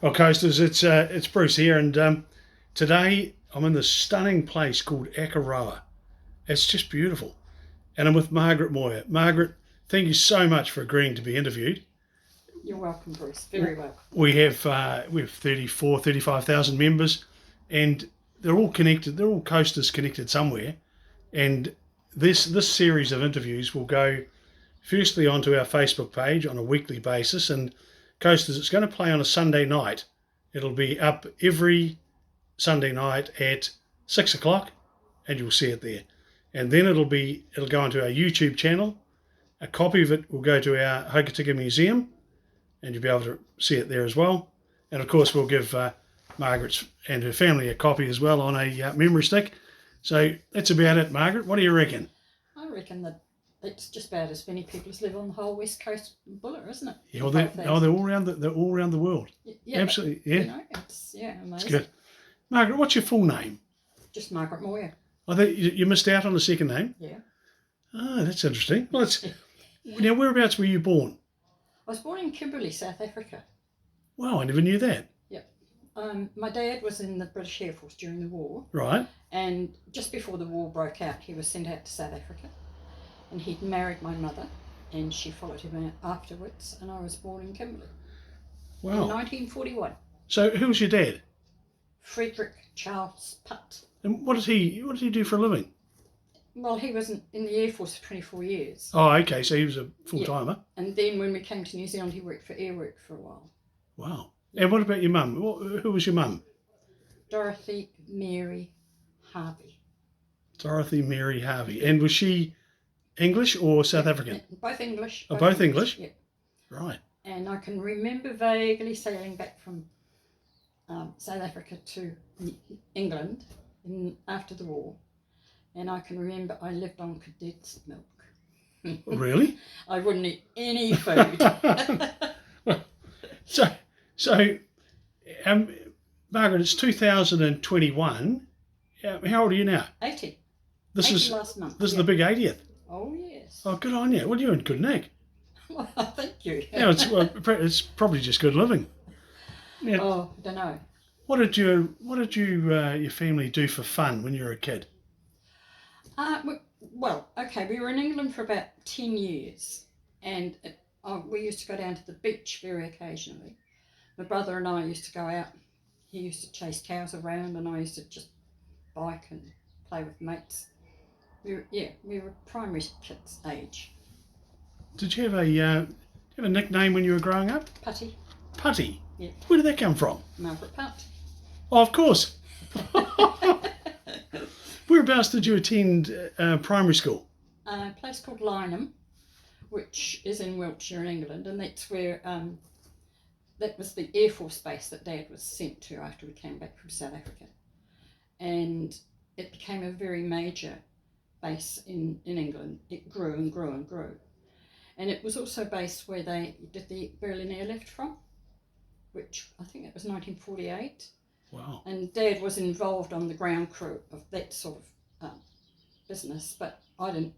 Well, Coasters, it's Bruce here, and today I'm in this stunning place called Akaroa. It's just beautiful, and I'm with Margaret Moir. Margaret, thank you so much for agreeing to be interviewed. You're welcome, Bruce. Very welcome. We have 35,000 members, and they're all connected. They're all coasters connected somewhere, and this series of interviews will go firstly onto our Facebook page on a weekly basis, and coasters, it's going to play on a Sunday night. It'll be up every Sunday night at 6 o'clock, and you'll see it there. And then it'll go onto our YouTube channel. A copy of it will go to our Hokitika Museum, and you'll be able to see it there as well. And of course, we'll give Margaret and her family a copy as well on a memory stick. So that's about it, Margaret. What do you reckon? I reckon that it's just about as many people as live on the whole west coast of Buller, isn't it? Yeah, well, they're all around the world. Yeah, absolutely. Yeah, it's amazing. It's good. Margaret, what's your full name? Just Margaret Moir. I think you missed out on the second name. Yeah. Ah, that's interesting. Well, now whereabouts were you born? I was born in Kimberley, South Africa. Wow, I never knew that. Yep. My dad was in the British Air Force during the war. Right. And just before the war broke out, he was sent out to South Africa. And he'd married my mother, and she followed him out afterwards, and I was born in Kimberley. Wow. In 1941. So who was your dad? Frederick Charles Putt. And what did he do for a living? Well, he was in the Air Force for 24 years. Oh, okay, so he was a full-timer. Yeah. And then when we came to New Zealand, he worked for Airwork for a while. Wow. And what about your mum? Who was your mum? Dorothy Mary Harvey. Dorothy Mary Harvey. And was she English or South African? Both English. Both English? Yeah. Right. And I can remember vaguely sailing back from South Africa to England after the war. And I can remember I lived on condensed milk. Really? I wouldn't eat any food. So, Margaret, it's 2021. How old are you now? 80. This 80 is last month. This is the big 80th. Oh yes. Oh, good on you. Well, you're in good nick. Well, thank you. Yeah, it's probably just good living. Yeah. Oh, I don't know. What did your family do for fun when you were a kid? Well, okay, we were in England for about 10 years, and we used to go down to the beach very occasionally. My brother and I used to go out. He used to chase cows around, and I used to just bike and play with mates. We were primary kids age. Did you have a nickname when you were growing up? Putty. Putty? Yeah. Where did that come from? Margaret Putt. Oh, of course. Whereabouts did you attend primary school? A place called Lynham, which is in Wiltshire in England, and that's where that was the Air Force base that Dad was sent to after we came back from South Africa. And it became a very major base in England. It grew and grew and grew. And it was also a base where they did the Berlin airlift from, which I think it was 1948. Wow. And Dad was involved on the ground crew of that sort of business, but I don't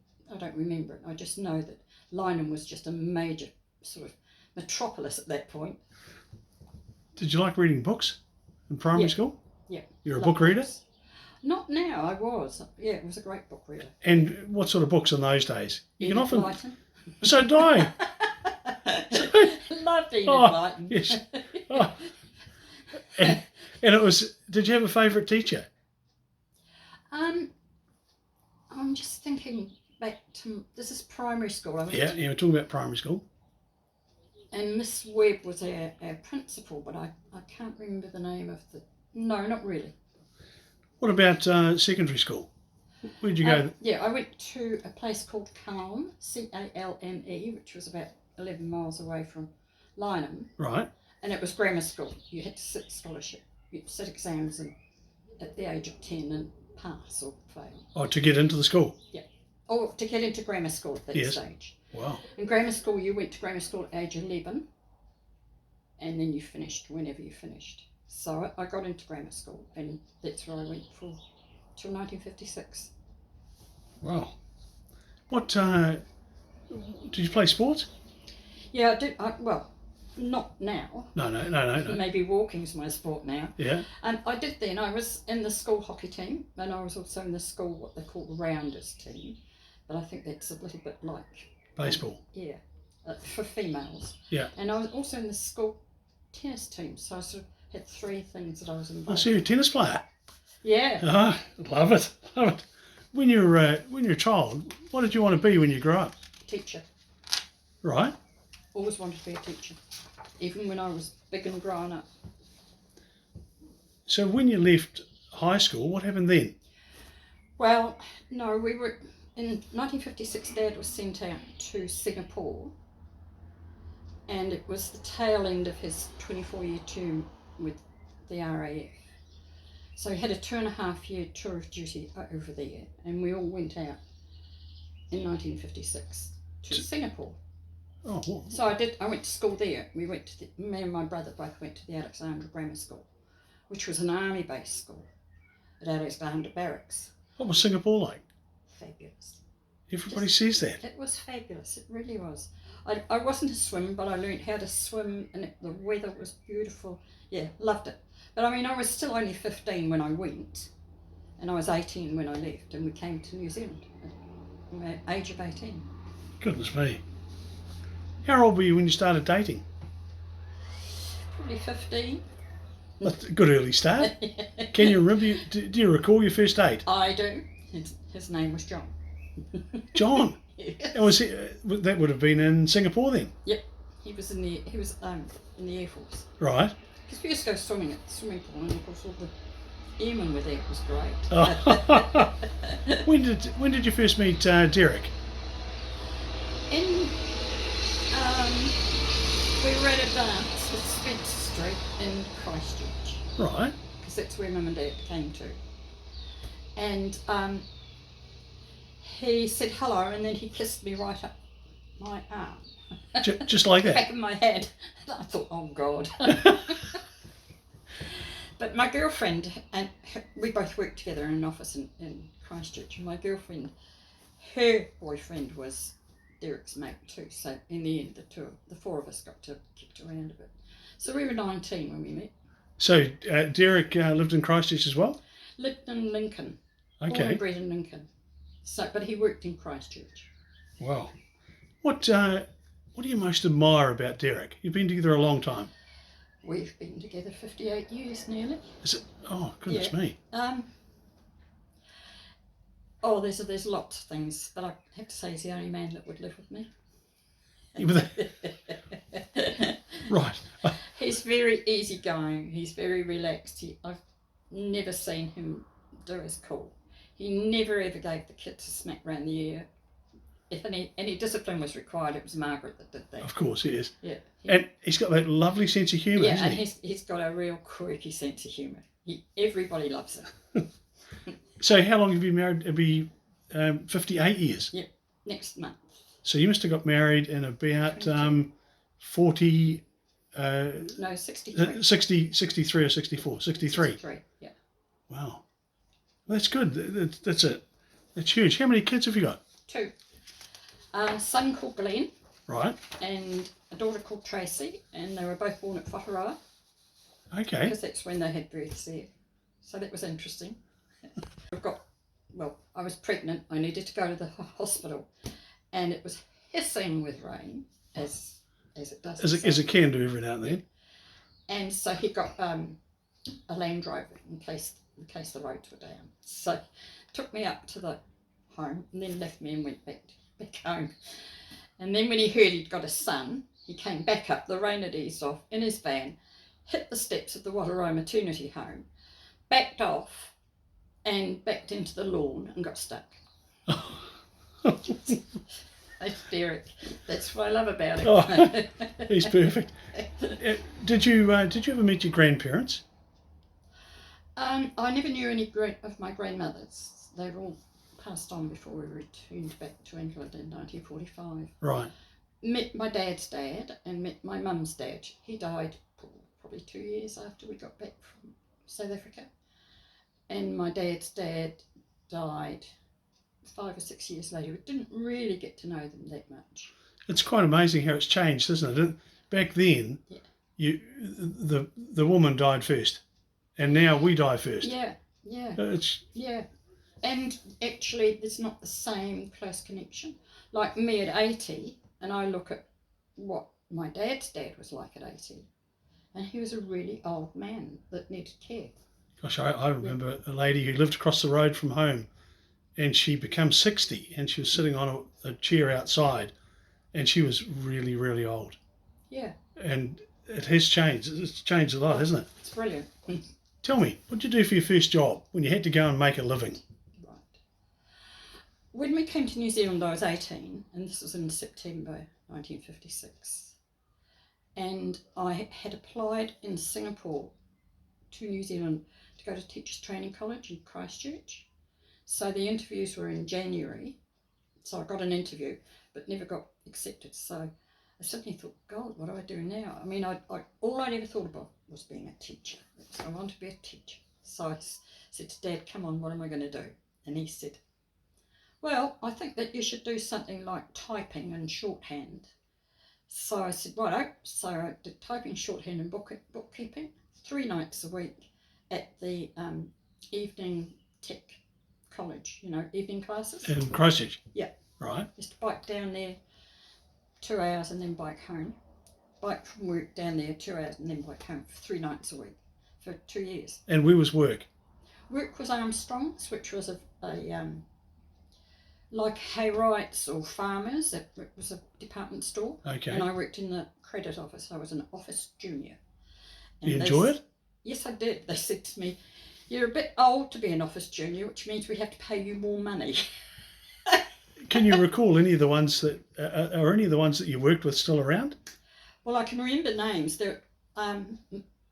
remember it. I just know that Lynham was just a major sort of metropolis at that point. Did you like reading books in primary school? Yeah. You're a book reader? Books. Not now, I was. Yeah, it was a great book reader. And what sort of books in those days? You can often... Blyton. So did I. Loved Enid Oh, Blyton. yes. Oh. And it was... Did you have a favourite teacher? I'm just thinking back to... This is primary school. Yeah, we're talking about primary school. And Miss Webb was our principal, but I can't remember the name of the... No, not really. What about secondary school? Where'd you go? Yeah, I went to a place called Calme, Calme, which was about 11 miles away from Lynham. Right. And it was grammar school. You had to sit scholarship. You'd sit exams at the age of 10 and pass or fail. Oh, to get into the school? Yeah. Or to get into grammar school at that stage. Wow. In grammar school, you went to grammar school at age 11, and then you finished whenever you finished. So I got into grammar school, and that's where I went till 1956. Wow. What, did you play sports? Yeah, I did. not now. No. Maybe walking's my sport now. Yeah. And I did then. I was in the school hockey team, and I was also in the school, what they call the rounders team. But I think that's a little bit like Baseball. Yeah, for females. Yeah. And I was also in the school tennis team, so I sort of had 3 things that I was involved. I see you're a tennis player. Yeah. Ah, love it. When you're a child, what did you want to be when you grew up? Teacher. Right. Always wanted to be a teacher, even when I was big and grown up. So when you left high school, what happened then? Well, no, we were in 1956. Dad was sent out to Singapore, and it was the tail end of his 24-year term with the RAF. So he had a 2.5-year tour of duty over there, and we all went out in 1956 to Singapore. Oh, well, So I went to school there. Me and my brother both went to the Alexandra Grammar School, which was an army-based school at Alexandra Barracks. what was Singapore like? Fabulous. Everybody says that. It was fabulous. It really was. I wasn't a swimmer, but I learned how to swim, and the weather was beautiful. Yeah, loved it. But I mean, I was still only 15 when I went, and I was 18 when I left, and we came to New Zealand at the age of 18. Goodness me. How old were you when you started dating? Probably 15. That's a good early start. Can you remember, do you recall your first date? I do. His name was John. John? Yes. And was that would have been in Singapore then? Yep. He was in the Air Force. Right. Because we used to go swimming at the swimming pool, and of course all the airmen were there. It was great. Oh. When did you first meet Derek? We were at a dance at Spencer Street in Christchurch. Right. Because that's where Mum and Dad came to. And he said hello, and then he kissed me right up my arm. Just like that? Back of my head. I thought, oh God. But my girlfriend, and we both worked together in an office in Christchurch, and my girlfriend, her boyfriend was Derek's mate too. So in the end, the 4 of us got to kick around a bit. So we were 19 when we met. So Derek lived in Christchurch as well? Lived in Lincoln. Okay. Born and bred in Lincoln. So, but he worked in Christchurch. Wow. What do you most admire about Derek? You've been together a long time. We've been together 58 years nearly. Is it? Oh, goodness Yeah. me. There's lots of things, but I have to say he's the only man that would live with me. Right. He's very easygoing. He's very relaxed. I've never seen him do his call. He never ever gave the kids a smack round the ear. If any discipline was required, it was Margaret that did that. Of course he is. Yeah. And he's got that lovely sense of humour, Yeah, hasn't and he? he's got a real quirky sense of humour. Everybody loves him. So how long have you been married? It'll be 58 years. Yep, next month. So you must have got married in about 40... No, 63. 63 or 64? 63. 63, yeah. Wow. Well, that's good. That's it. That's huge. How many kids have you got? 2. A son called Glenn. Right. And a daughter called Tracy, and they were both born at Whakaroa. Okay. Because that's when they had births there. So that was interesting. I was pregnant. I needed to go to the hospital, and it was hissing with rain, as it does. As it can do every now and then. And so he got a Land Rover in case the roads were down. So took me up to the home, and then left me and went back home. And then when he heard he'd got a son, he came back up. The rain had eased off in his van, hit the steps of the Whakaroa maternity home, backed off, and backed into the lawn and got stuck. That's Derek. That's what I love about him. Oh, he's perfect. Did you ever meet your grandparents? I never knew any of my grandmothers. They were all passed on before we returned back to England in 1945. Right. Met my dad's dad and met my mum's dad. He died probably 2 years after we got back from South Africa. And my dad's dad died 5 or 6 years later. We didn't really get to know them that much. It's quite amazing how it's changed, isn't it? back then, Yeah. the woman died first, and now we die first. Yeah, yeah, It's yeah. And actually, there's not the same close connection. Like me at 80, and I look at what my dad's dad was like at 80, and he was a really old man that needed care. gosh, I remember a lady who lived across the road from home, and she became 60, and she was sitting on a chair outside, and she was really, really old. Yeah. And it has changed. It's changed a lot, hasn't it? It's brilliant. Tell me, what did you do for your first job when you had to go and make a living? Right. When we came to New Zealand, I was 18, and this was in September 1956. And I had applied in Singapore to New Zealand to go to Teachers Training College in Christchurch. So the interviews were in January. So I got an interview, but never got accepted. So I suddenly thought, God, what do I do now? I mean, all I'd ever thought about was being a teacher. So I wanted to be a teacher. So I said to Dad, come on, what am I going to do? And he said, well, I think that you should do something like typing and shorthand. So I said, righto. So I did typing, shorthand and bookkeeping 3 nights a week at the evening tech college, evening classes. In Christchurch? Yeah. Right. Used to bike down there 2 hours and then bike home. Bike from work down there 2 hours and then bike home for 3 nights a week for 2 years. And where was work? Work was Armstrong's, which was a like Hayrights or Farmers. It was a department store. Okay. And I worked in the credit office. I was an office junior. And you enjoy it? Yes, I did. They said to me, you're a bit old to be an office junior, which means we have to pay you more money. Can you recall any of the ones that are any of the ones that you worked with still around? Well, I can remember names. There,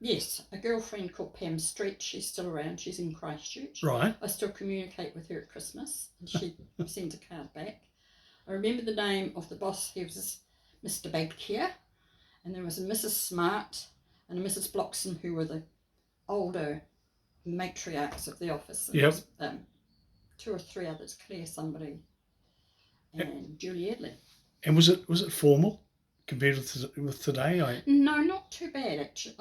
yes, a girlfriend called Pam Street. She's still around. She's in Christchurch. Right. I still communicate with her at Christmas, and she sends a card back. I remember the name of the boss. He was Mr. Bagkier, and there was a Mrs. Smart and a Mrs. Bloxham, who were the older matriarchs of the office. And yep. There was, 2 or 3 others, Claire somebody, and Julie Edley. And was it formal compared with today? No, not too bad actually.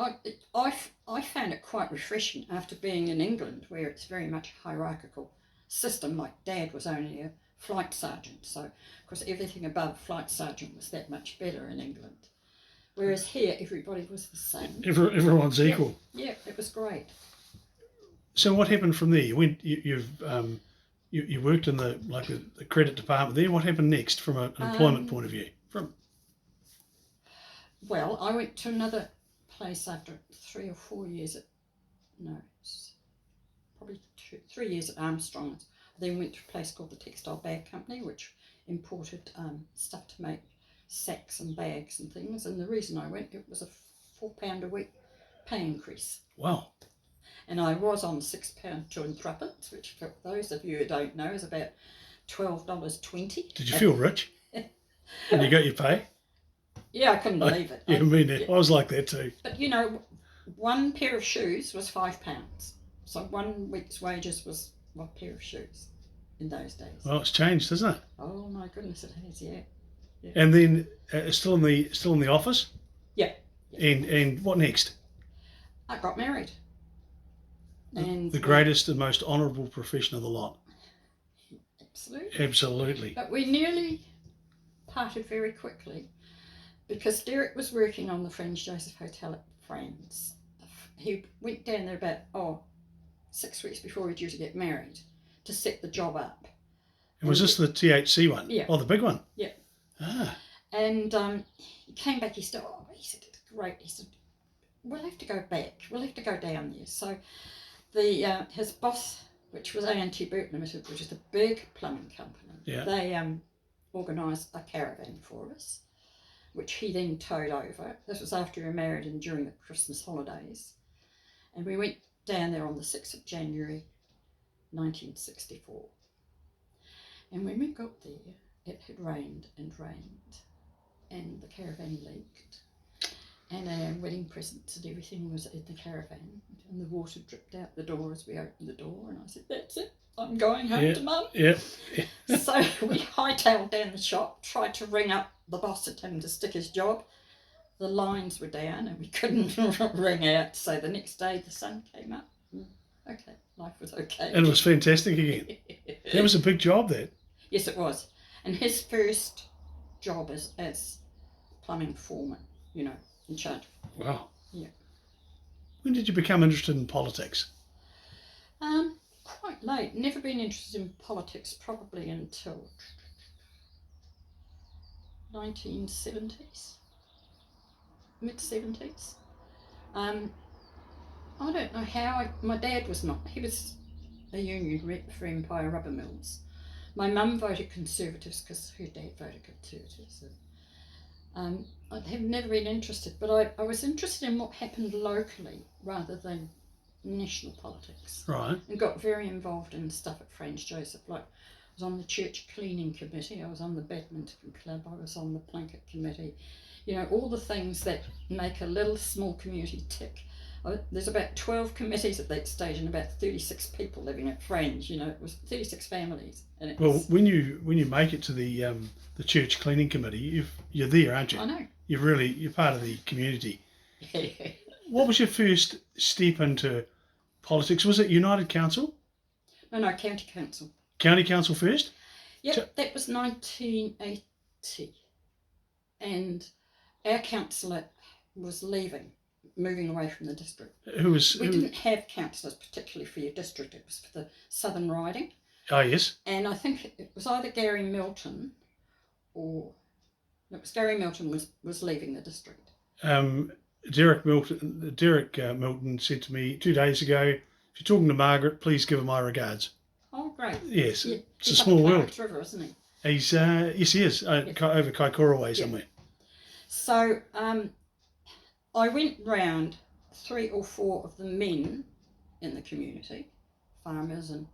I found it quite refreshing after being in England, where it's very much a hierarchical system. Like Dad was only a flight sergeant, so of course everything above flight sergeant was that much better in England. Whereas here, everybody was the same. Everyone's equal. Yeah, it was great. So what happened from there? You worked in the credit department there. What happened next from an employment point of view? Well, I went to another place after 3 or 4 years probably 3 years at Armstrong's. I then went to a place called the Textile Bag Company, which imported stuff to make sacks and bags and things. And the reason I went, it was a £4 a week pay increase. Wow. And I was on £6 2 and threepence, which for those of you who don't know is about $12.20. Did you feel rich when you got your pay? Yeah, I couldn't believe it. I was like that too. But one pair of shoes was £5. So 1 week's wages was 1 pair of shoes in those days. Well, it's changed, hasn't it? Oh my goodness, it has, yeah. And then still in the office? Yeah. And what next? I got married. And the greatest and most honourable profession of the lot. Absolutely. Absolutely. But we nearly parted very quickly because Derek was working on the Fringe Joseph Hotel at Friends. He went down there about 6 weeks before we were due to get married to set the job up. And was this the THC one? Yeah. Oh, the big one? Yeah. Ah. And he came back, he said, it's great. He said, we'll have to go back. We'll have to go down there. So his boss, which was A&T Burt Limited, which is a big plumbing company, they organised a caravan for us, which he then towed over. This was after we were married and during the Christmas holidays. And we went down there on the 6th of January 1964. And when we got there, it had rained and rained, and the caravan leaked, and our wedding presents and everything was in the caravan, and the water dripped out the door as we opened the door, and I said, that's it, I'm going home to Mum. Yeah. So we hightailed down the shop, tried to ring up the boss and tell him to stick his job. the lines were down and we couldn't ring out. So the next day the sun came up. Okay, life was okay. And it was fantastic again. That was a big job, that. Yes, it was. And his first job as plumbing foreman, in charge. Wow. Yeah. When did you become interested in politics? Quite late. Never been interested in politics probably until 1970s, mid-70s. I don't know how. My dad was not. He was a union rep for Empire Rubber Mills. My mum voted Conservatives because her dad voted Conservatives. And, I have never been interested, but I was interested in what happened locally rather than national politics. Right. And got very involved in stuff at Franz Joseph. Like, I was on the church cleaning committee, I was on the badminton club, I was on the Plunkett committee. All the things that make a little small community tick. There's about 12 committees at that stage and about 36 people living at Franz. It was 36 families. And Well, when you make it to the church cleaning committee, you're there, aren't you? I know. You're part of the community. What was your first step into politics? Was it United Council? No, County Council. County Council first? Yep, that was 1980. And our councillor was leaving, moving away from the district. We didn't have councillors particularly for your district, it was for the Southern Riding. Oh, yes. And I think it was either Gary Milton or... No, it was Gary Milton was leaving the district. Derek Milton said to me 2 days ago, if you're talking to Margaret, please give her my regards. Oh, great. Yes, Yeah, it's a small world. River, isn't he? He's yes, he is, over Kaikoura way somewhere. So I went round 3 or 4 of the men in the community, farmers, and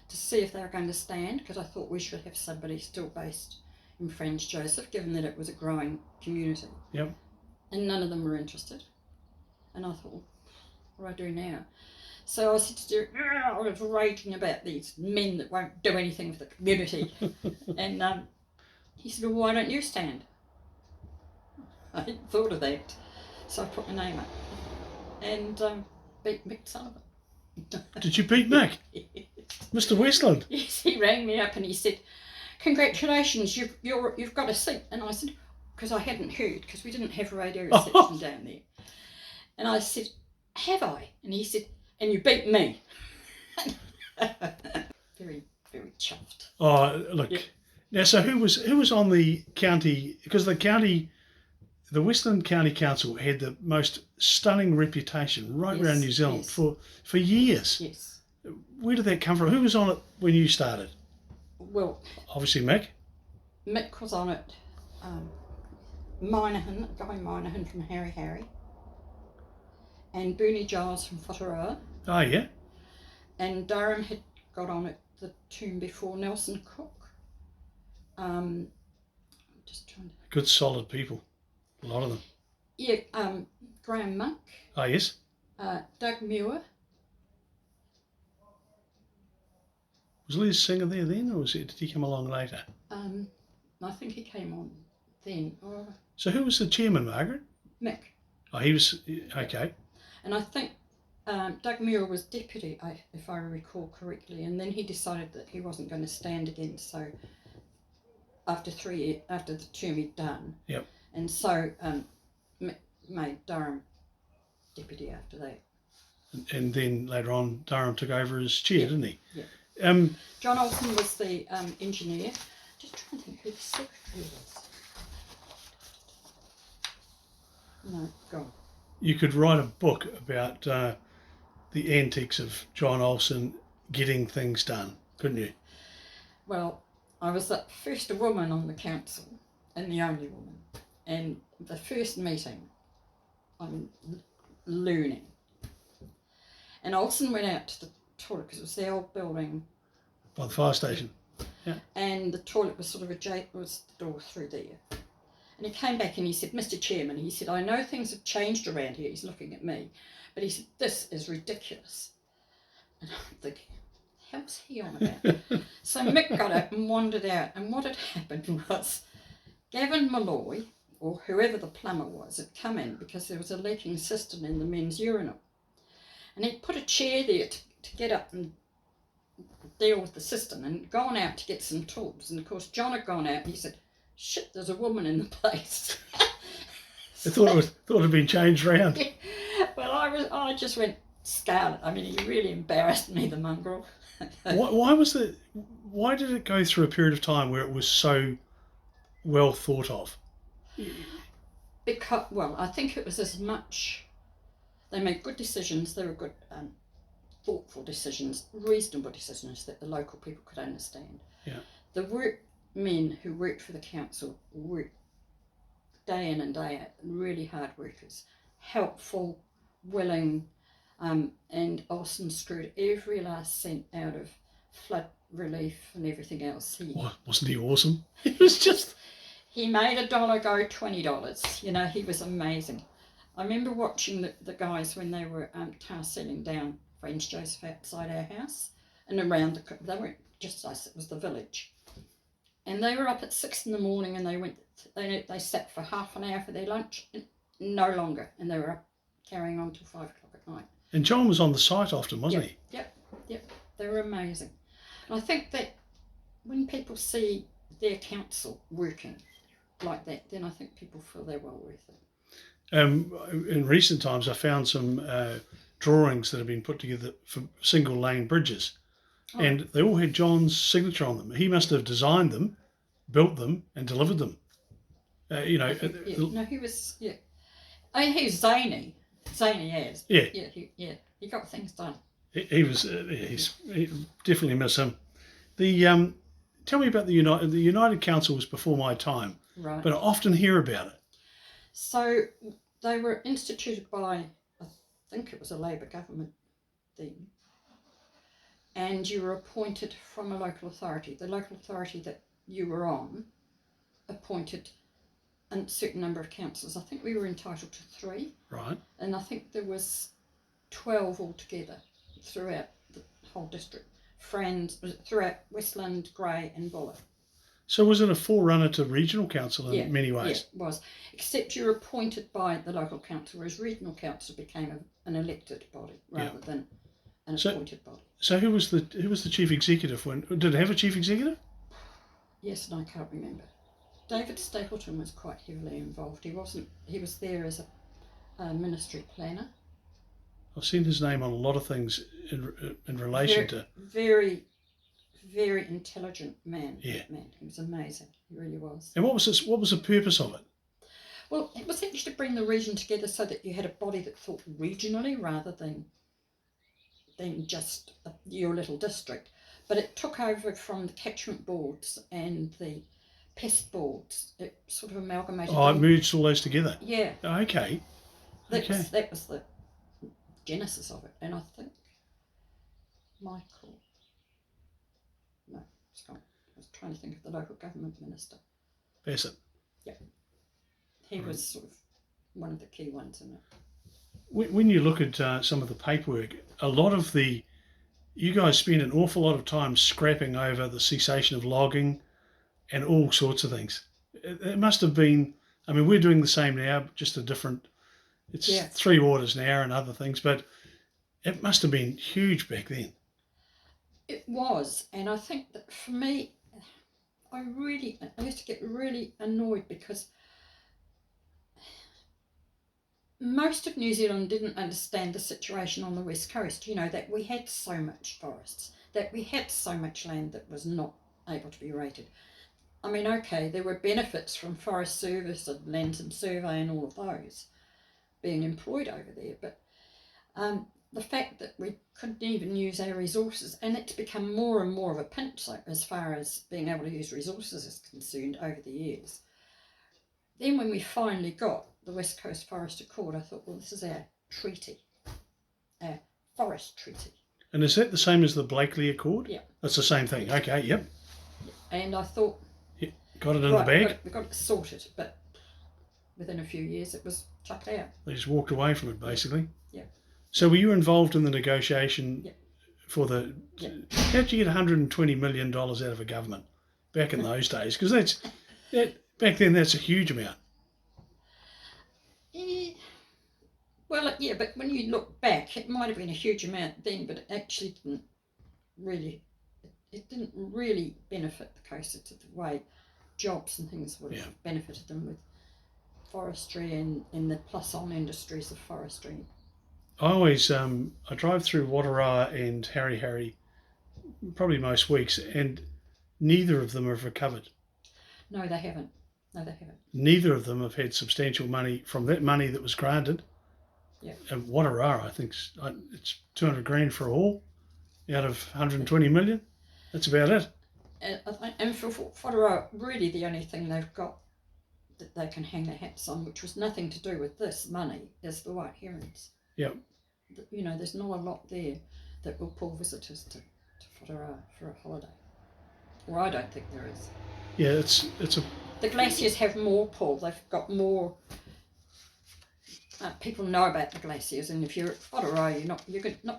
to see if they were going to stand, because I thought we should have somebody still based in Franz Joseph, given that it was a growing community. Yep. And none of them were interested. And I thought, what do I do now? So I said to Derek, I was raging about these men that won't do anything for the community. And he said, well, why don't you stand? I hadn't thought of that. So I put my name up and beat Mick Sullivan. Did you beat Mick? Mr. Westland? Yes, he rang me up and he said, congratulations, you've got a seat. And I said, because I hadn't heard, because we didn't have radio reception down there. And I said, have I? And he said, and you beat me. Very, very chuffed. Oh, look. Yep. Now, so who was on the county? Because the Westland County Council had the most stunning reputation right around New Zealand for years. Yes. Where did that come from? Who was on it when you started? Well, obviously Mick. Mick was on it. Guy Moynihan from Harry. And Bernie Giles from Whataroa. Oh, yeah. And Durham had got on it the term before, Nelson Cook. Just trying to... Good, solid people. A lot of them. Yeah, Graham Monk. Oh, yes. Doug Muir. Was Liz Singer there then, or did he come along later? I think he came on then. So who was the chairman, Margaret? Mick. Oh, he was, okay. And I think Doug Muir was deputy, if I recall correctly, and then he decided that he wasn't going to stand again, so after the term he'd done. Yep. And so Mick made Durham deputy after that. And then later on, Durham took over as chair, didn't he? Yeah. John Olsen was the engineer. Just trying to think who the secretary was. No, gone. You could write a book about the antics of John Olsen getting things done, couldn't you? Well, I was the first woman on the council and the only woman. And the first meeting, I'm learning. And Olsen went out to the toilet because it was the old building. By the fire station. Yeah. And the toilet was sort of was the door through there. And he came back and he said, Mr. Chairman, he said, I know things have changed around here. He's looking at me. But he said, this is ridiculous. And I'm thinking, how's he on about? So Mick got up and wandered out. And what had happened was Gavin Malloy, or whoever the plumber was, had come in because there was a leaking cistern in the men's urinal. And he'd put a chair there to get up and deal with the cistern, and gone out to get some tools. And of course John had gone out and he said, "Shit, there's a woman in the place." I thought it had been changed round. Well, I just went scarlet. I mean, he really embarrassed me, the mongrel. Why did it go through a period of time where it was so well thought of? Because, well, I think it was as much, they made good decisions. They were good, thoughtful decisions, reasonable decisions that the local people could understand. Yeah. The workmen who worked for the council worked day in and day out, really hard workers, helpful, willing, and Olsen screwed every last cent out of flood relief and everything else. Wasn't he awesome? It was just... He made $1 go $20. You know, he was amazing. I remember watching the guys when they were tar sealing down Friends Joseph outside our house and around they weren't just us, it was the village. And they were up at 6 a.m. and they sat for half an hour for their lunch, and no longer, and they were up carrying on till 5 o'clock at night. And John was on the site often, wasn't he? Yep. They were amazing. And I think that when people see their council working like that, then I think people feel they're well worth it. In recent times, I found some drawings that have been put together for single lane bridges, and they all had John's signature on them. He must have designed them, built them, and delivered them. No, he was. Yeah, I mean, he was zany as. He got things done. He was. He definitely miss him. Tell me about the United Council was before my time, right? But I often hear about it. So they were instituted by, I think it was a Labour government then, and you were appointed from a local authority. The local authority that you were on appointed a certain number of councillors. I think we were entitled to 3. Right. And I think there was 12 altogether throughout the whole district. Throughout Westland, Grey and Buller. So was it a forerunner to regional council in many ways? Yeah, it was. Except you were appointed by the local council, whereas regional council became an elected body rather than an appointed body. So who was the chief executive when? Did it have a chief executive? Yes, and I can't remember. David Stapleton was quite heavily involved. He was there as a ministry planner. I've seen his name on a lot of things in relation to... Very, very intelligent man. Yeah. Man. He was amazing. He really was. And what was the purpose of it? Well, it was actually to bring the region together so that you had a body that thought regionally rather than just your little district. But it took over from the catchment boards and the pest boards. It sort of amalgamated. Oh, it merged all those together? Yeah. Okay. That was the genesis of it. And I think Michael... No, it's gone. I was trying to think of the local government minister. Bassett. Yeah. He was sort of one of the key ones in it. When you look at some of the paperwork, you guys spend an awful lot of time scrapping over the cessation of logging and all sorts of things. It must have been, I mean, we're doing the same now, just a different, it's 3 orders now and other things, but it must have been huge back then. It was, and I think that for me, I used to get really annoyed because most of New Zealand didn't understand the situation on the West Coast, that we had so much forests, that we had so much land that was not able to be rated. I mean, okay, there were benefits from Forest Service and Lands and Survey and all of those being employed over there, but the fact that we couldn't even use our resources, and it's become more and more of a pinch as far as being able to use resources is concerned over the years. Then when we finally got the West Coast Forest Accord, I thought, well, this is our treaty, our forest treaty. And is that the same as the Blakely Accord? Yeah. That's the same thing. Okay, yep. And I thought... Got it in the bag? We got it sorted, but within a few years it was chucked out. They just walked away from it, basically? Yeah. So were you involved in the negotiation for the... Yeah. How'd you get $120 million out of a government back in those days? Because back then that's a huge amount. Well, yeah, but when you look back, it might have been a huge amount then, but it actually didn't really. It didn't really benefit the coast the way jobs and things would have benefited them with forestry and the plus-on industries of forestry. I always I drive through Wataroa and Harry probably most weeks, and neither of them have recovered. No, they haven't. No, they haven't. Neither of them have had substantial money from that money that was granted. Yeah. And Wataroa, I think it's 200 grand for a haul out of 120 million. That's about it. And for Whātaro, really the only thing they've got that they can hang their hats on, which was nothing to do with this money, is the white herons. Yep. You know, there's not a lot there that will pull visitors to Whātaro for a holiday. Or I don't think there is. Yeah, it's a... The glaciers have more pull. They've got more... people know about the glaciers, and if you're at Whātaro, you're not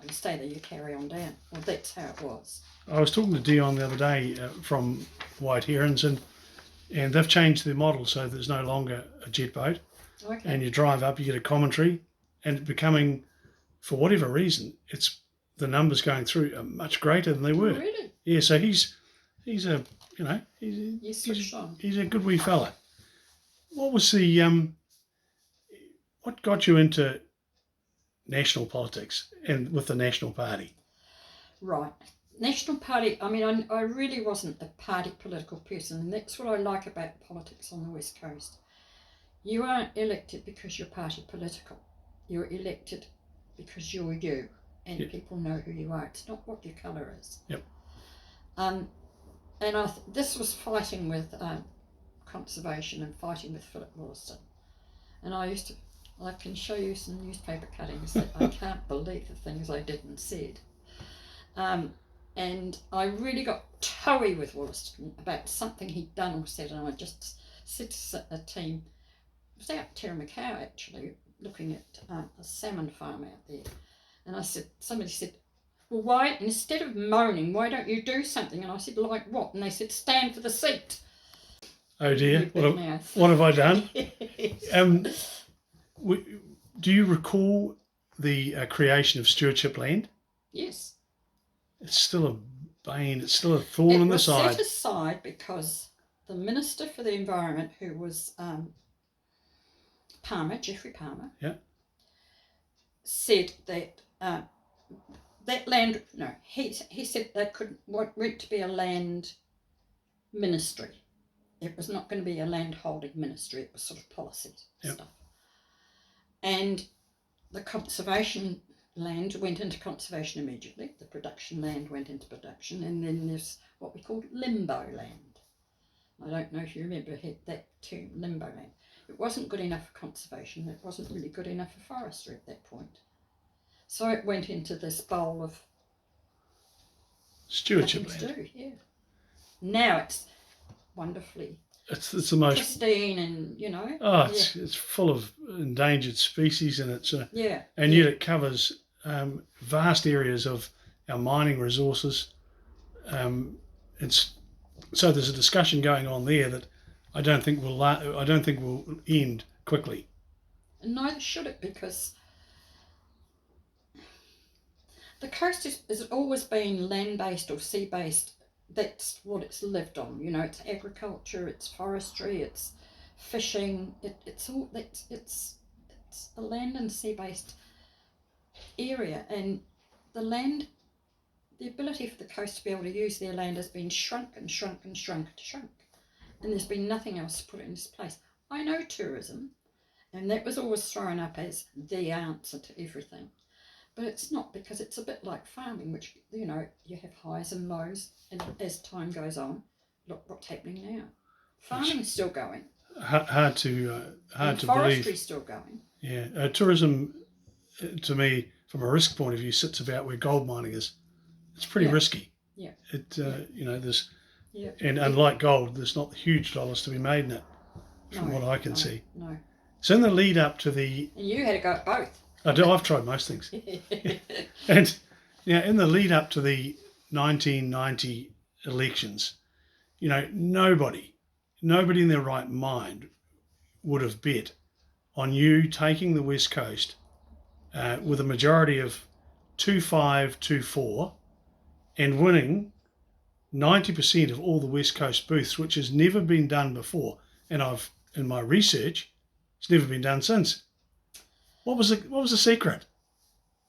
going to stay there, you carry on down. Well, that's how it was. I was talking to Dion the other day from White Herons, and they've changed their model so there's no longer a jet boat. Okay. And you drive up, you get a commentary, and it's becoming, for whatever reason, it's the numbers going through are much greater than they were. Really? Yeah, so he's a he's a good wee fella. What was the what got you into national politics and with the National Party? Right. National Party, I mean, I really wasn't a party political person, and that's what I like about politics on the West Coast. You aren't elected because you're party political. You're elected because you're you, and people know who you are. It's not what your colour is. Yep. And this was fighting with conservation and fighting with Philip Wollaston. And I can show you some newspaper cuttings that I can't believe the things I did and said. And I really got toey with Wollaston about something he'd done or said, and I just said to a team, it was out Terramacau actually, looking at a salmon farm out there, and somebody said, well, why, instead of moaning, why don't you do something? And I said, like what? And they said, stand for the seat. Oh dear, what have I done? Do you recall the creation of Stewardship Land? Yes. It's still a bane, it's still a thorn in the side. It was set aside because the Minister for the Environment, who was Jeffrey Palmer, said that that land, he said they want to be a land ministry. It was not going to be a land holding ministry, it was sort of policy stuff. And the conservation land went into conservation immediately, the production land went into production, and then there's what we called Limbo Land. I don't know if you remember that term, Limbo Land. It wasn't good enough for conservation, it wasn't really good enough for forestry at that point. So it went into this bowl of Stewardship Land. Now it's wonderfully it's the most pristine, and it's full of endangered species, and it's and yet it covers vast areas of our mining resources. So there's a discussion going on there that I don't think will end quickly. And neither should it, because the coast has always been land-based or sea-based. That's what it's lived on. It's agriculture, it's forestry, it's fishing. It's a land and sea-based area, and the ability for the coast to be able to use their land has been shrunk and shrunk and shrunk and shrunk, and there's been nothing else to put it in its place. I know tourism, and that was always thrown up as the answer to everything. But it's not, because it's a bit like farming, which, you have highs and lows, and as time goes on, look what's happening now. Farming's still going. Hard to believe. Forestry's still going. Yeah, tourism, to me, from a risk point of view, sits about where gold mining is. It's pretty risky. Yeah. There's, and unlike gold, there's not huge dollars to be made in it, from what I can see. No. So in the lead up to the... And you had to go at both. I've tried most things. And in the lead up to the 1990 elections, nobody in their right mind would have bet on you taking the West Coast with a majority of 2-5-2-4 and winning 90% of all the West Coast booths, which has never been done before. And I've, in my research, it's never been done since. What was the secret?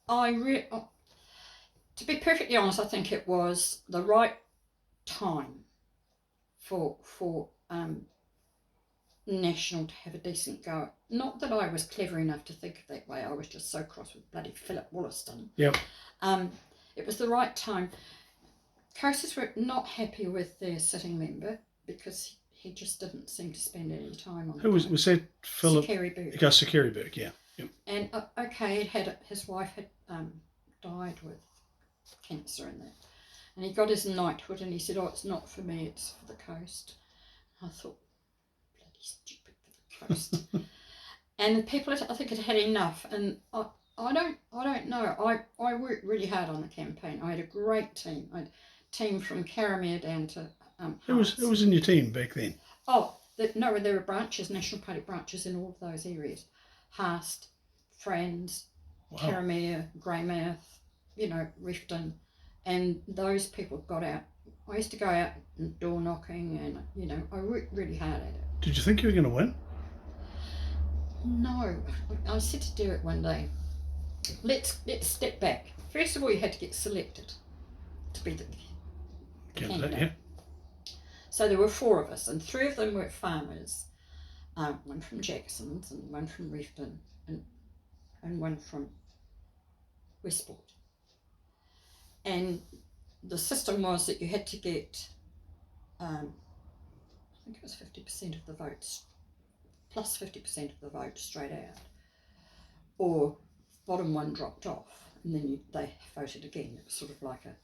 To be perfectly honest, I think it was the right time for National to have a decent go. Not that I was clever enough to think of that way. I was just so cross with bloody Philip Wollaston. Yep. It was the right time. Coasters were not happy with their sitting member because he just didn't seem to spend any time on it. Who was that? Philip? Sir Kerry Burke. Sir Kerry Burke, yeah. Yep. And his wife had died with cancer and that. And he got his knighthood and he said, "Oh, it's not for me, it's for the coast." I thought, bloody stupid for the coast. And the people, I think, had enough. And I don't know. I worked really hard on the campaign. I had a great team. I had a team from Karamea down to Who was in your team back then? Oh, there were branches, National Party branches in all of those areas. Haast, Franz, Wow. Karamea, Greymouth, Rifton, and those people got out. I used to go out and door knocking, and I worked really hard at it. Did you think you were going to win? No, I said to Derek one day, let's step back. First of all, you had to get selected to be the candidate. Yeah. So there were 4 of us, and 3 of them were farmers. One from Jackson's, and one from Rifton, and one from Westport. And the system was that you had to get, I think it was 50% of the votes, plus 50% of the vote straight out, or bottom one dropped off, and then they voted again. It was sort of like a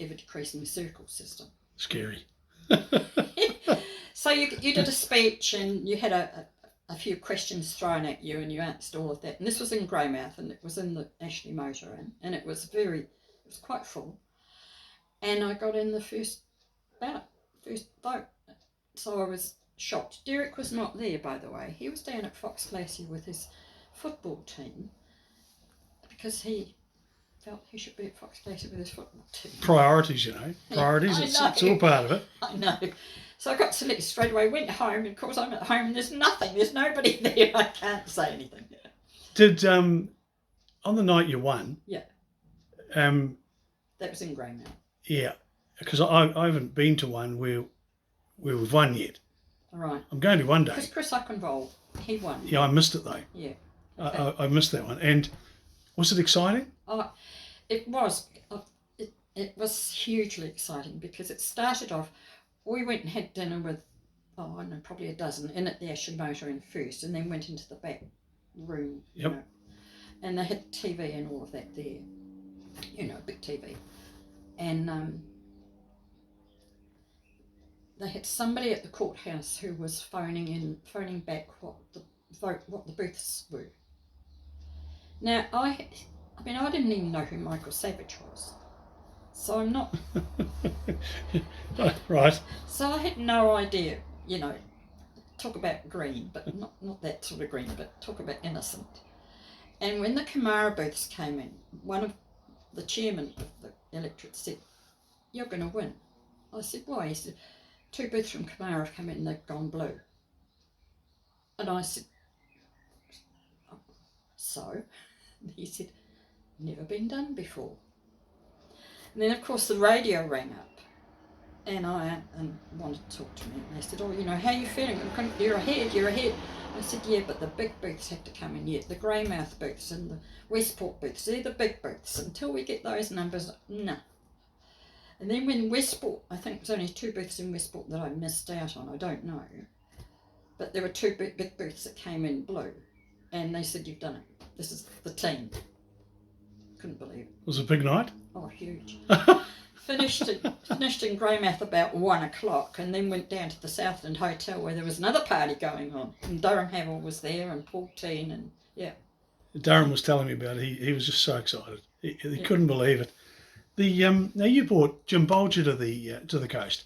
ever-decreasing circle system. Scary. So you did a speech and you had a few questions thrown at you and you answered all of that. And this was in Greymouth and it was in the Ashley Motor Inn, and it was quite full. And I got in the first vote. So I was shocked. Derek was not there, by the way. He was down at Fox Glacier with his football team because he felt he should be at Fox Glacier with his football team. Priorities, Priorities. It's all part of it. I know. So I got selected straight away, went home, and of course I'm at home and there's nothing. There's nobody there. I can't say anything. Did, on the night you won... Yeah. That was in Greymouth. Yeah, because I haven't been to one where we've won yet. All right. I'm going to one day. Because Chris Uckenvold, he won. Yeah, I missed it though. Yeah. Okay. I missed that one. And was it exciting? It was. It was hugely exciting because it started off, we went and had dinner with, I don't know, probably a dozen in at the Ashley Motor Inn first, and then went into the back room. Yep. And they had TV and all of that there. Big TV. And they had somebody at the courthouse who was phoning back what the booths were. Now I didn't even know who Michael Savage was, so I'm not. Right. So I had no idea. Talk about green, but not that sort of green, but talk about innocent. And when the Kamara booths came in, one of the chairman of the electorate said, "You're going to win." I said, "Why?" He said, 2 booths from Kamara have come in and they've gone blue. And I said, "Oh, so?" And he said, "Never been done before." And then of course the radio rang up and wanted to talk to me, and they said, "Oh, how are you feeling? You're ahead. I said, "Yeah, but the big booths have to come in yet. The Greymouth booths and the Westport booths, they're the big booths. Until we get those numbers, no." And then when Westport, I think there's only 2 booths in Westport that I missed out on, I don't know. But there were 2 big booths that came in blue. And they said, "You've done it. This is the team." Couldn't believe it. Was it a big night? Oh, huge. Finished in Greymouth about 1 o'clock, and then went down to the Southland Hotel where there was another party going on. And Durham Havel was there, and Paul Teen, and yeah. Durham was telling me about it. He was just so excited. He couldn't believe it. The now you brought Jim Bolger to the coast.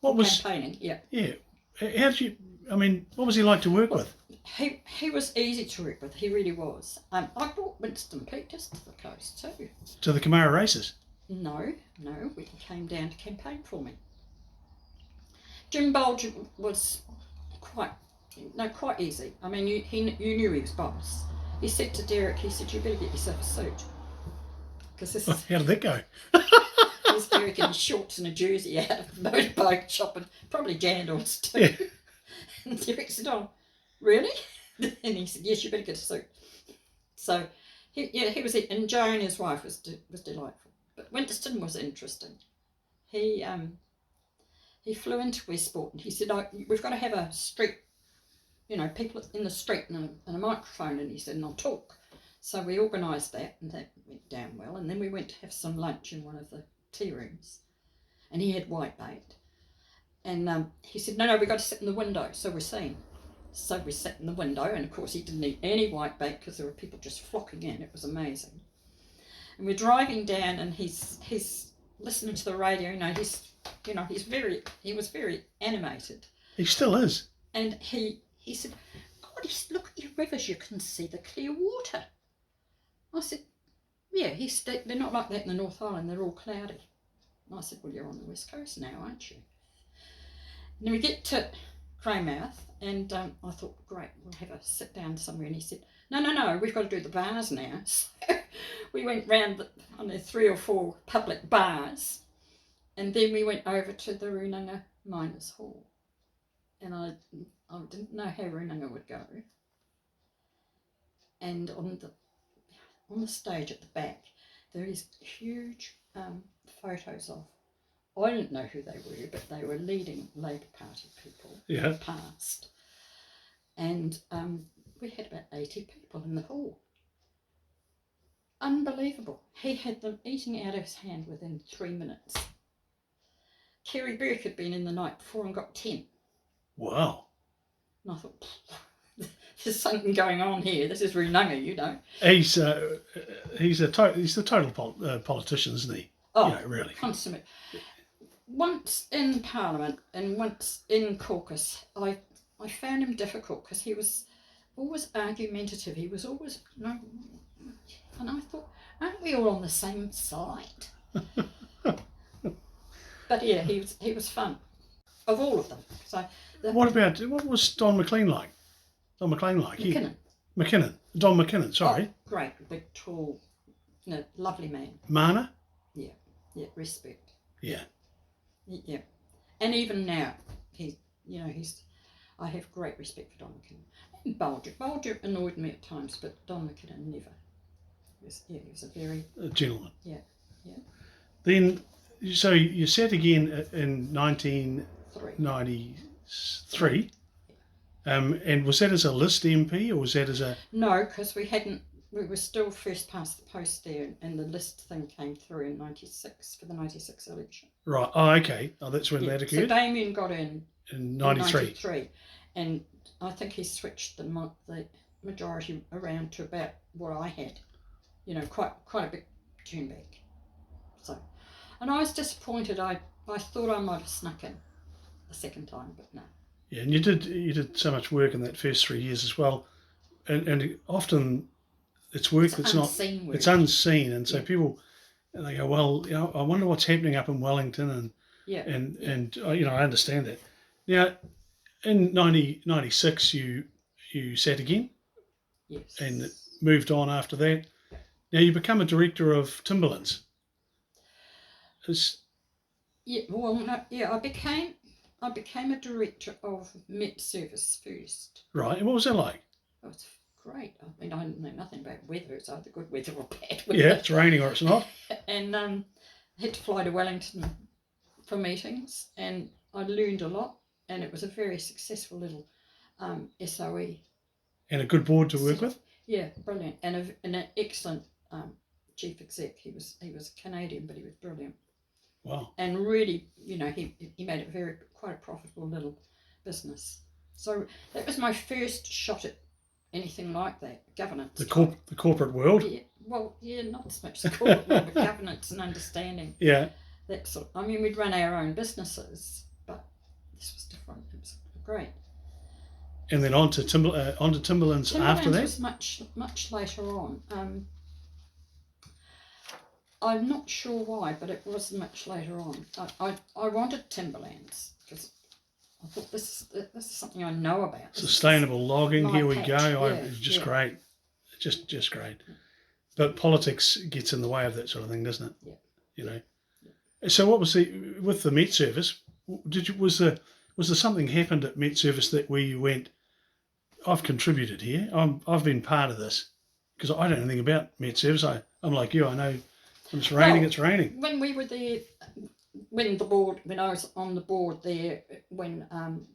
What was campaigning? Yeah. Yeah. How did you? I mean, what was he like to work with? He was easy to work with. He really was. I brought Winston Peters to the coast too. To the Camara races? No, he came down to campaign for me. Jim Bulger was quite easy. I mean, you knew he was boss. He said to Derek, he said, you better get yourself a suit. Because this is... How did that go? There's Derek in his shorts and a jersey out of the motorbike shop and probably jandals too. Yeah. And Derek said, oh, really? And he said, yes, you better get a suit. So, he was it. And Joan, his wife, was delightful. But Winston was interesting. He flew into Westport and he said, oh, we've got to have a street, people in the street and a microphone. And he said, and I'll talk. So we organised that and that went down well. And then we went to have some lunch in one of the tea rooms. And he had whitebait. And he said, no, we've got to sit in the window. So we're seeing. So we sat in the window, and of course he didn't eat any whitebait because there were people just flocking in. It was amazing. And we're driving down, and he's listening to the radio. He was very animated. He still is. And he said, God, look at your rivers, you can see the clear water. I said, yeah, they're not like that in the North Island, they're all cloudy. And I said, well, you're on the West Coast now, aren't you? And then we get to Greymouth, and I thought, great, we'll have a sit down somewhere. And he said, no, we've got to do the bars now. So we went round on the 3 or 4 public bars, and then we went over to the Runanga Miners' Hall. And I didn't know how Runanga would go. And on the stage at the back, there is huge photos of, I didn't know who they were, but they were leading Labour Party people Yeah. past. And we had about 80 people in the hall. Unbelievable. He had them eating out of his hand within 3 minutes. Kerry Burke had been in the night before and got 10. Wow. And I thought, there's something going on here. This is Runanga, He's the total politician, isn't he? Oh, really. Consummate. Once in Parliament and once in caucus, I found him difficult because he was always argumentative. He was always, and I thought, aren't we all on the same side? But yeah, he was fun. Of all of them. So what was Don McLean like? McKinnon. Don McKinnon, sorry. Oh, great, big, tall, lovely man. Mana? Yeah, respect. Yeah. Yeah. And even now, I have great respect for Don McKinnon. And Bulger annoyed me at times, but Don McKinnon never. He was a very... A gentleman. Yeah. Then, so you sat again in 1993. And was that as a list MP or was that as a... No, because we were still first past the post there, and the list thing came through in 96 for the 96 election. Right. Oh, okay. Oh, that's when that occurred. So Damien got in 93. And I think he switched the majority around to about what I had. Quite a big turn back. So, and I was disappointed. I thought I might have snuck in the second time, but no. Yeah, and you did so much work in that first 3 years as well, and often it's work that's unseen not, it's unseen, and so people, they go, well, I wonder what's happening up in Wellington, and I understand that. Now, in 96, you sat again, yes, and moved on after that. Now you become a director of Timberlands. I became a director of Met Service first. Right, and what was that like? Oh, it's great. I mean, I know nothing about weather. It's either good weather or bad weather. Yeah, it's raining or it's not. And I had to fly to Wellington for meetings, and I learned a lot, and it was a very successful little SOE. And a good board to work with? Yeah, brilliant. And an excellent chief exec. He was Canadian, but he was brilliant. Wow. And really, he made it quite a profitable little business. So that was my first shot at anything like that, governance. The corporate world? Yeah, well, yeah, not so much the corporate world, but governance and understanding. Yeah. That sort. I mean, we'd run our own businesses, but this was different. It was great. And then on to Timberlands after Timberlands that? was much later on. I'm not sure why, but it was much later on. I wanted Timberlands because I thought this is something I know about. Sustainable logging, my here we patch, go. yeah, It's just yeah. great. Just great. But politics gets in the way of that sort of thing, doesn't it? Yeah. You know. So what was with the Met Service? Was there something happened at Met Service that where you went, I've contributed here. I've been part of this because I don't know anything about Met Service. I'm like you. I know when it's raining, Well, it's raining. When we were there, when I was on the board there, when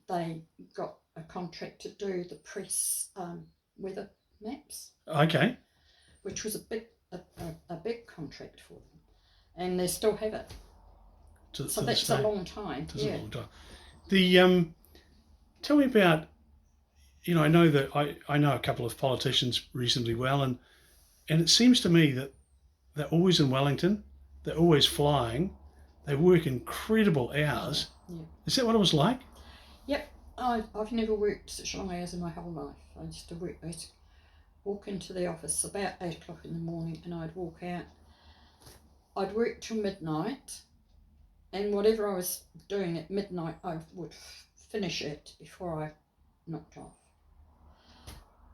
they got a contract to do the press weather maps, Okay. which was a big contract for them, and they still have it. So that's a long time. That's a long time. The tell me about. I know that I know a couple of politicians reasonably well, and it seems to me that they're always in Wellington, they're always flying, they work incredible hours. Yeah. Is that what it was like? Yep. I've never worked such long hours in my whole life. I used to walk into the office about 8 o'clock in the morning, and I'd walk out. I'd work till midnight, and whatever I was doing at midnight, I would finish it before I knocked off.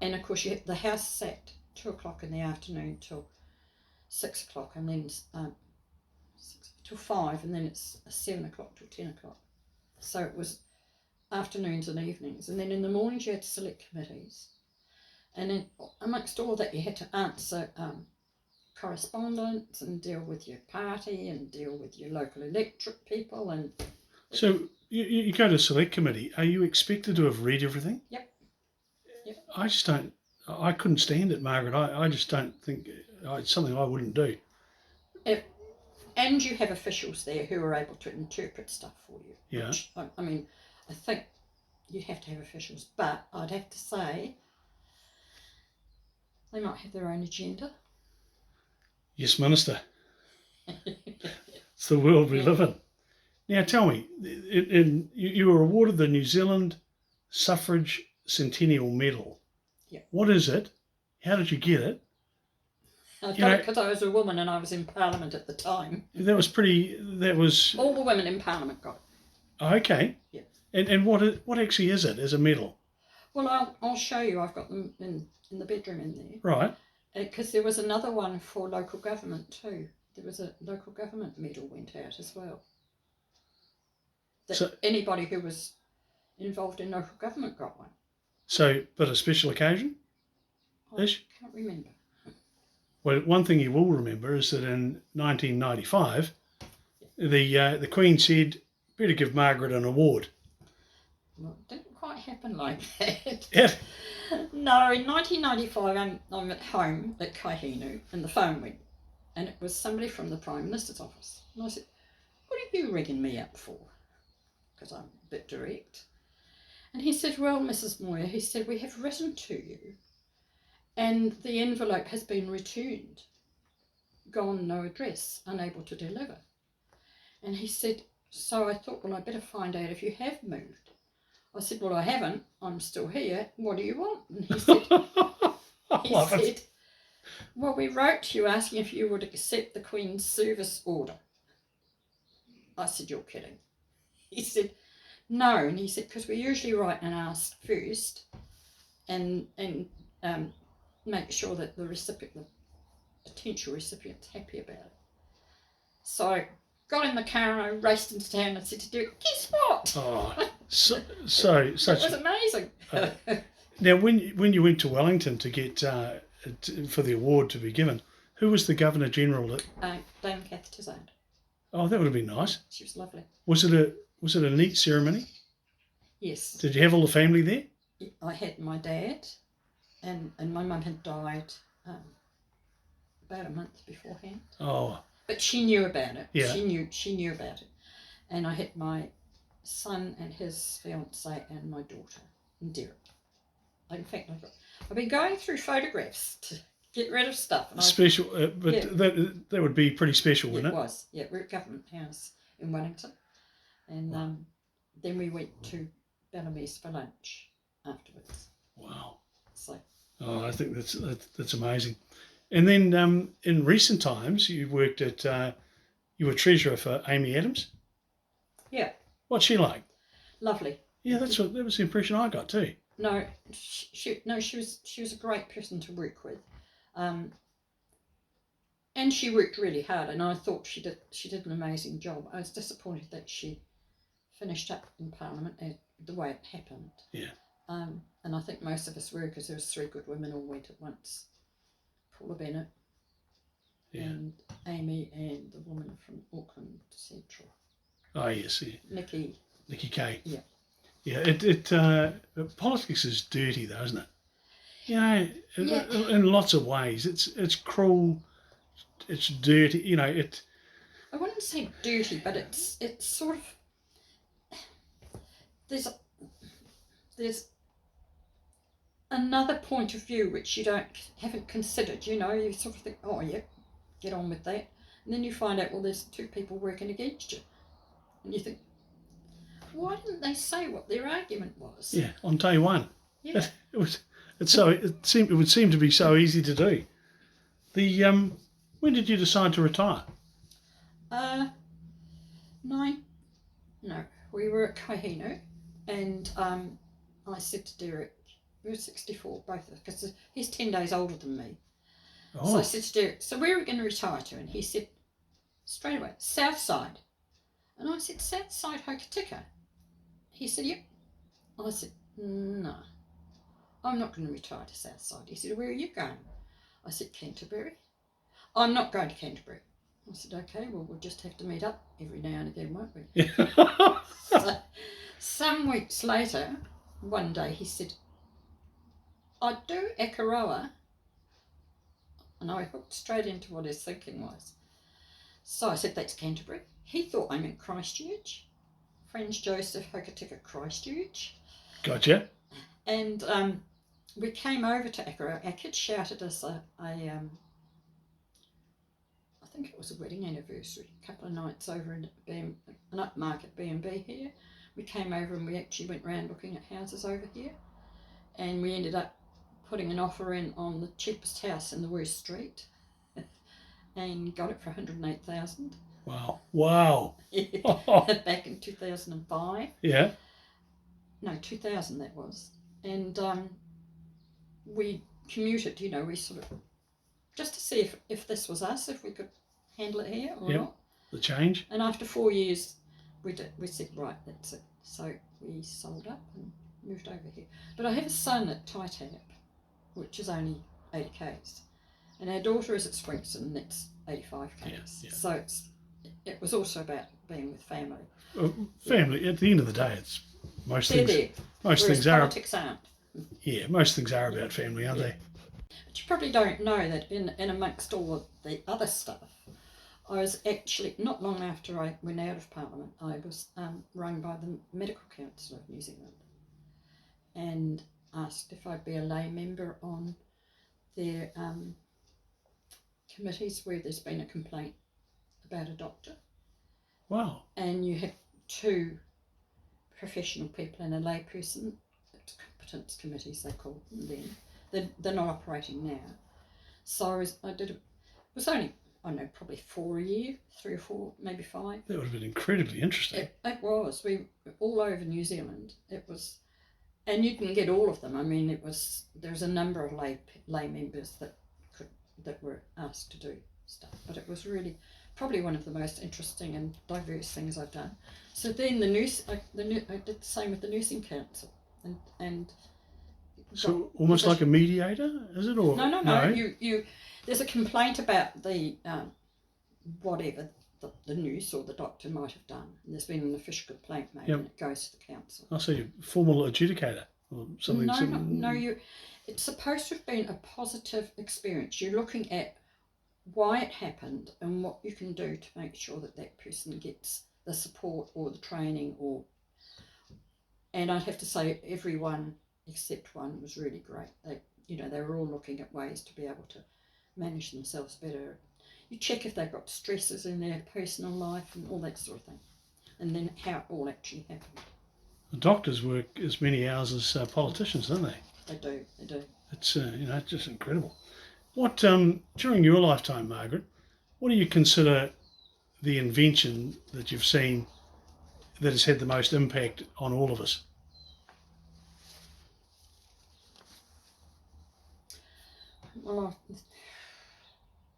And of course, the house sat 2 o'clock in the afternoon till 6 o'clock, and then till 5, and then it's 7 o'clock till 10 o'clock. So it was afternoons and evenings, and then in the mornings you had select committees, and then amongst all that you had to answer correspondence and deal with your party and deal with your local electorate people. And so you go to select committee. Are you expected to have read everything? Yep. I just don't. I couldn't stand it, Margaret. I just don't think it's something I wouldn't do. And you have officials there who are able to interpret stuff for you. Yeah. Which, I mean, I think you have to have officials, but I'd have to say they might have their own agenda. Yes, Minister. It's the world we live in. Now, tell me, you were awarded the New Zealand Suffrage Centennial Medal. Yeah. What is it? How did you get it? I got it because I was a woman and I was in Parliament at the time. That was all the women in Parliament got it. Okay. Yeah. And what actually is it as a medal? Well, I'll show you. I've got them in the bedroom in there. Right. Because there was another one for local government too. There was a local government medal went out as well. That anybody who was involved in local government got one. So, but a special occasion? I can't remember. Well, one thing you will remember is that in 1995, the Queen said, better give Margaret an award. Well, it didn't quite happen like that. Yeah. No, in 1995, I'm at home at Kaihinu, and the phone went, and it was somebody from the Prime Minister's office. And I said, what are you ringing me up for? Because I'm a bit direct. And he said, well, Mrs. Moir, he said, we have written to you, and the envelope has been returned, gone no address, unable to deliver. And he said, so I thought, well, I better find out if you have moved. I said, well, I haven't. I'm still here. What do you want? And he said, well, we wrote to you asking if you would accept the Queen's service order. I said, you're kidding. He said, no. And he said, because we usually write and ask first and make sure that the potential recipient's happy about it. So I got in the car and I raced into town and said to Derek, guess what? Oh, such. It was amazing. Now, when you went to Wellington to get for the award to be given, who was the Governor General? Dame Kath Tizard. Oh, that would have been nice. She was lovely. Was it a neat ceremony? Yes. Did you have all the family there? I had my dad, and my mum had died about a month beforehand. Oh. But she knew about it. Yeah. She knew about it. And I had my son and his fiancée and my daughter and Derek. In fact, I've been going through photographs to get rid of stuff. And special, but yeah. that would be pretty special, wouldn't it? It was. Yeah, we're at Government House in Wellington. And then we went to Bellamy's for lunch. afterwards. Wow. So Oh, I think that's amazing. And then in recent times, you worked at you were treasurer for Amy Adams. yeah, What's she like? lovely. Yeah, that was the impression I got too. No, she was a great person to work with, and she worked really hard. And I thought she did an amazing job. I was disappointed that she finished up in Parliament the way it happened. Yeah. And I think most of us were, because there was 3 good women all went at once. Paula Bennett, Yeah. and Amy, and the woman from Auckland Central. Oh yes, yeah. Nikki Kay. Yeah. Yeah. Politics is dirty though, isn't it? You know, Yeah. in lots of ways, it's cruel. It's dirty. You know, I wouldn't say dirty, but it's sort of there's another point of view which you haven't considered. You know, you sort of think, oh yeah, get on with that, and then you find out, well, there's 2 people working against you, and you think, why didn't they say what their argument was? yeah, on day one. Yeah. It would seem to be so easy to do. When did you decide to retire? 9. No, we were at Kaihino, and I said to Derek, we were 64, both of us, because he's 10 days older than me. Oh. So I said to Derek, so where are we going to retire to? And he said, straight away, Southside. And I said, Southside Hokitika? He said, yep. I said, no, I'm not going to retire to Southside. He said, where are you going? I said, Canterbury. I'm not going to Canterbury. I said, okay, well, we'll just have to meet up every now and again, won't we? So, some weeks later, one day he said, I do Ekaroa. And I hooked straight into what his thinking was. So I said, that's Canterbury. He thought I meant Christchurch. Franz Joseph Hokitika Christchurch. Gotcha. And we came over to Ekaroa. Our kids shouted us I think it was a wedding anniversary, a couple of nights over in an upmarket B&B here. We came over and we actually went round looking at houses over here, and we ended up putting an offer in on the cheapest house in the worst street and got it for 108,000. Wow. Back in 2005. Yeah. No, 2000 that was. And we commuted, you know, we sort of, just to see if this was us, if we could handle it here or not. The change. And after 4 years, we said, right, that's it. So we sold up and moved over here. But I have a son at Taitap, which is only 80 k's, and our daughter is at Springston, and that's 85 k's. Yeah. So it was also about being with family. Family. At the end of the day, it's most They're things. there. Most Whereas things are. politics aren't. Yeah, most things are about family, aren't they? But you probably don't know that in amongst all of the other stuff, I was actually, not long after I went out of Parliament, I was rung by the Medical Council of New Zealand and asked if I'd be a lay member on their committees where there's been a complaint about a doctor. Wow. And you have 2 professional people and a lay person. It's competence committees, they call them then. They're not operating now. So it was only, I don't know, probably 4 a year, 3 or 4, maybe 5. That would have been incredibly interesting. It was. We were all over New Zealand. It was, and you didn't get all of them. I mean, there's a number of lay members that were asked to do stuff, but it was really probably one of the most interesting and diverse things I've done. So then I did the same with the Nursing Council, and So almost like a mediator, is it? Or no. You there's a complaint about the whatever the nurse or the doctor might have done, and there's been an official complaint made, and it goes to the council. I see, formal adjudicator or something. No. It's supposed to have been a positive experience. You're looking at why it happened and what you can do to make sure that person gets the support or the training and I'd have to say everyone except one was really great. They were all looking at ways to be able to manage themselves better. You check if they've got stresses in their personal life and all that sort of thing, and then how it all actually happened. The doctors work as many hours as politicians, don't they? They do. They do. It's it's just incredible. What during your lifetime, Margaret? What do you consider the invention that you've seen that has had the most impact on all of us? Well,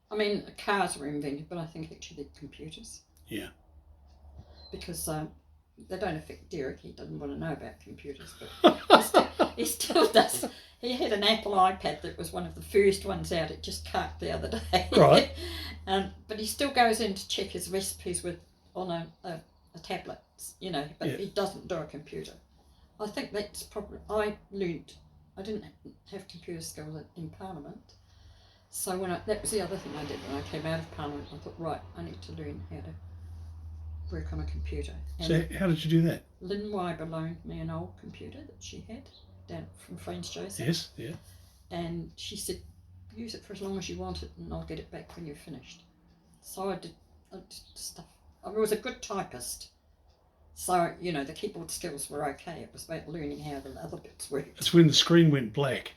I mean, cars were invented, but I think actually they're computers. Yeah. Because they don't affect Derek. He doesn't want to know about computers, but he still does. He had an Apple iPad that was one of the first ones out. It just carked the other day. Right. But he still goes in to check his recipes on a tablet, but Yeah. he doesn't do a computer. I think that's probably, I didn't have computer skills in Parliament. So that was the other thing I did when I came out of Parliament. I thought, right, I need to learn how to work on a computer. And So how did you do that? Lynn Moir loaned me an old computer that she had down from Friends Joseph. Yes, yeah. And she said, use it for as long as you want it and I'll get it back when you're finished. So I did stuff. I was a good typist. So, the keyboard skills were okay. It was about learning how the other bits worked. It's when the screen went black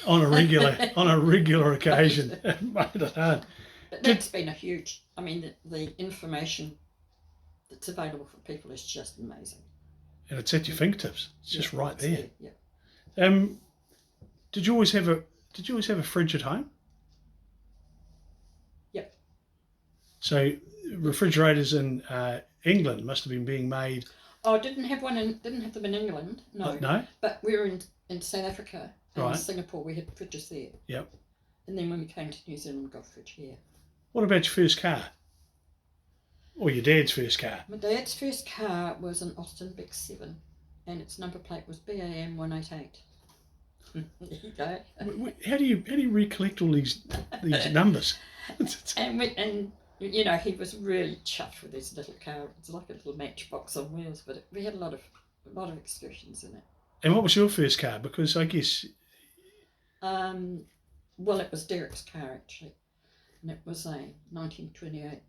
on a regular occasion. It made it hard. But that's been a huge, the information that's available for people is just amazing. And it's at your fingertips. It's just right there. Yeah. Did you always have a fridge at home? Yep. So refrigerators in England must have been being made. Oh, I didn't have them in England. No. No. But we were in South Africa and Right. Singapore. We had fridges there. Yep. And then when we came to New Zealand, we got a fridge here. What about your first car? Or your dad's first car? My dad's first car was an Austin Big 7, and its number plate was BAM 188. There you go. How do you recollect all these numbers? And he was really chuffed with his little car. It's like a little matchbox on wheels, but we had a lot of excursions in it. And what was your first car? Because I guess. Well, it was Derek's car actually, and it was a 1928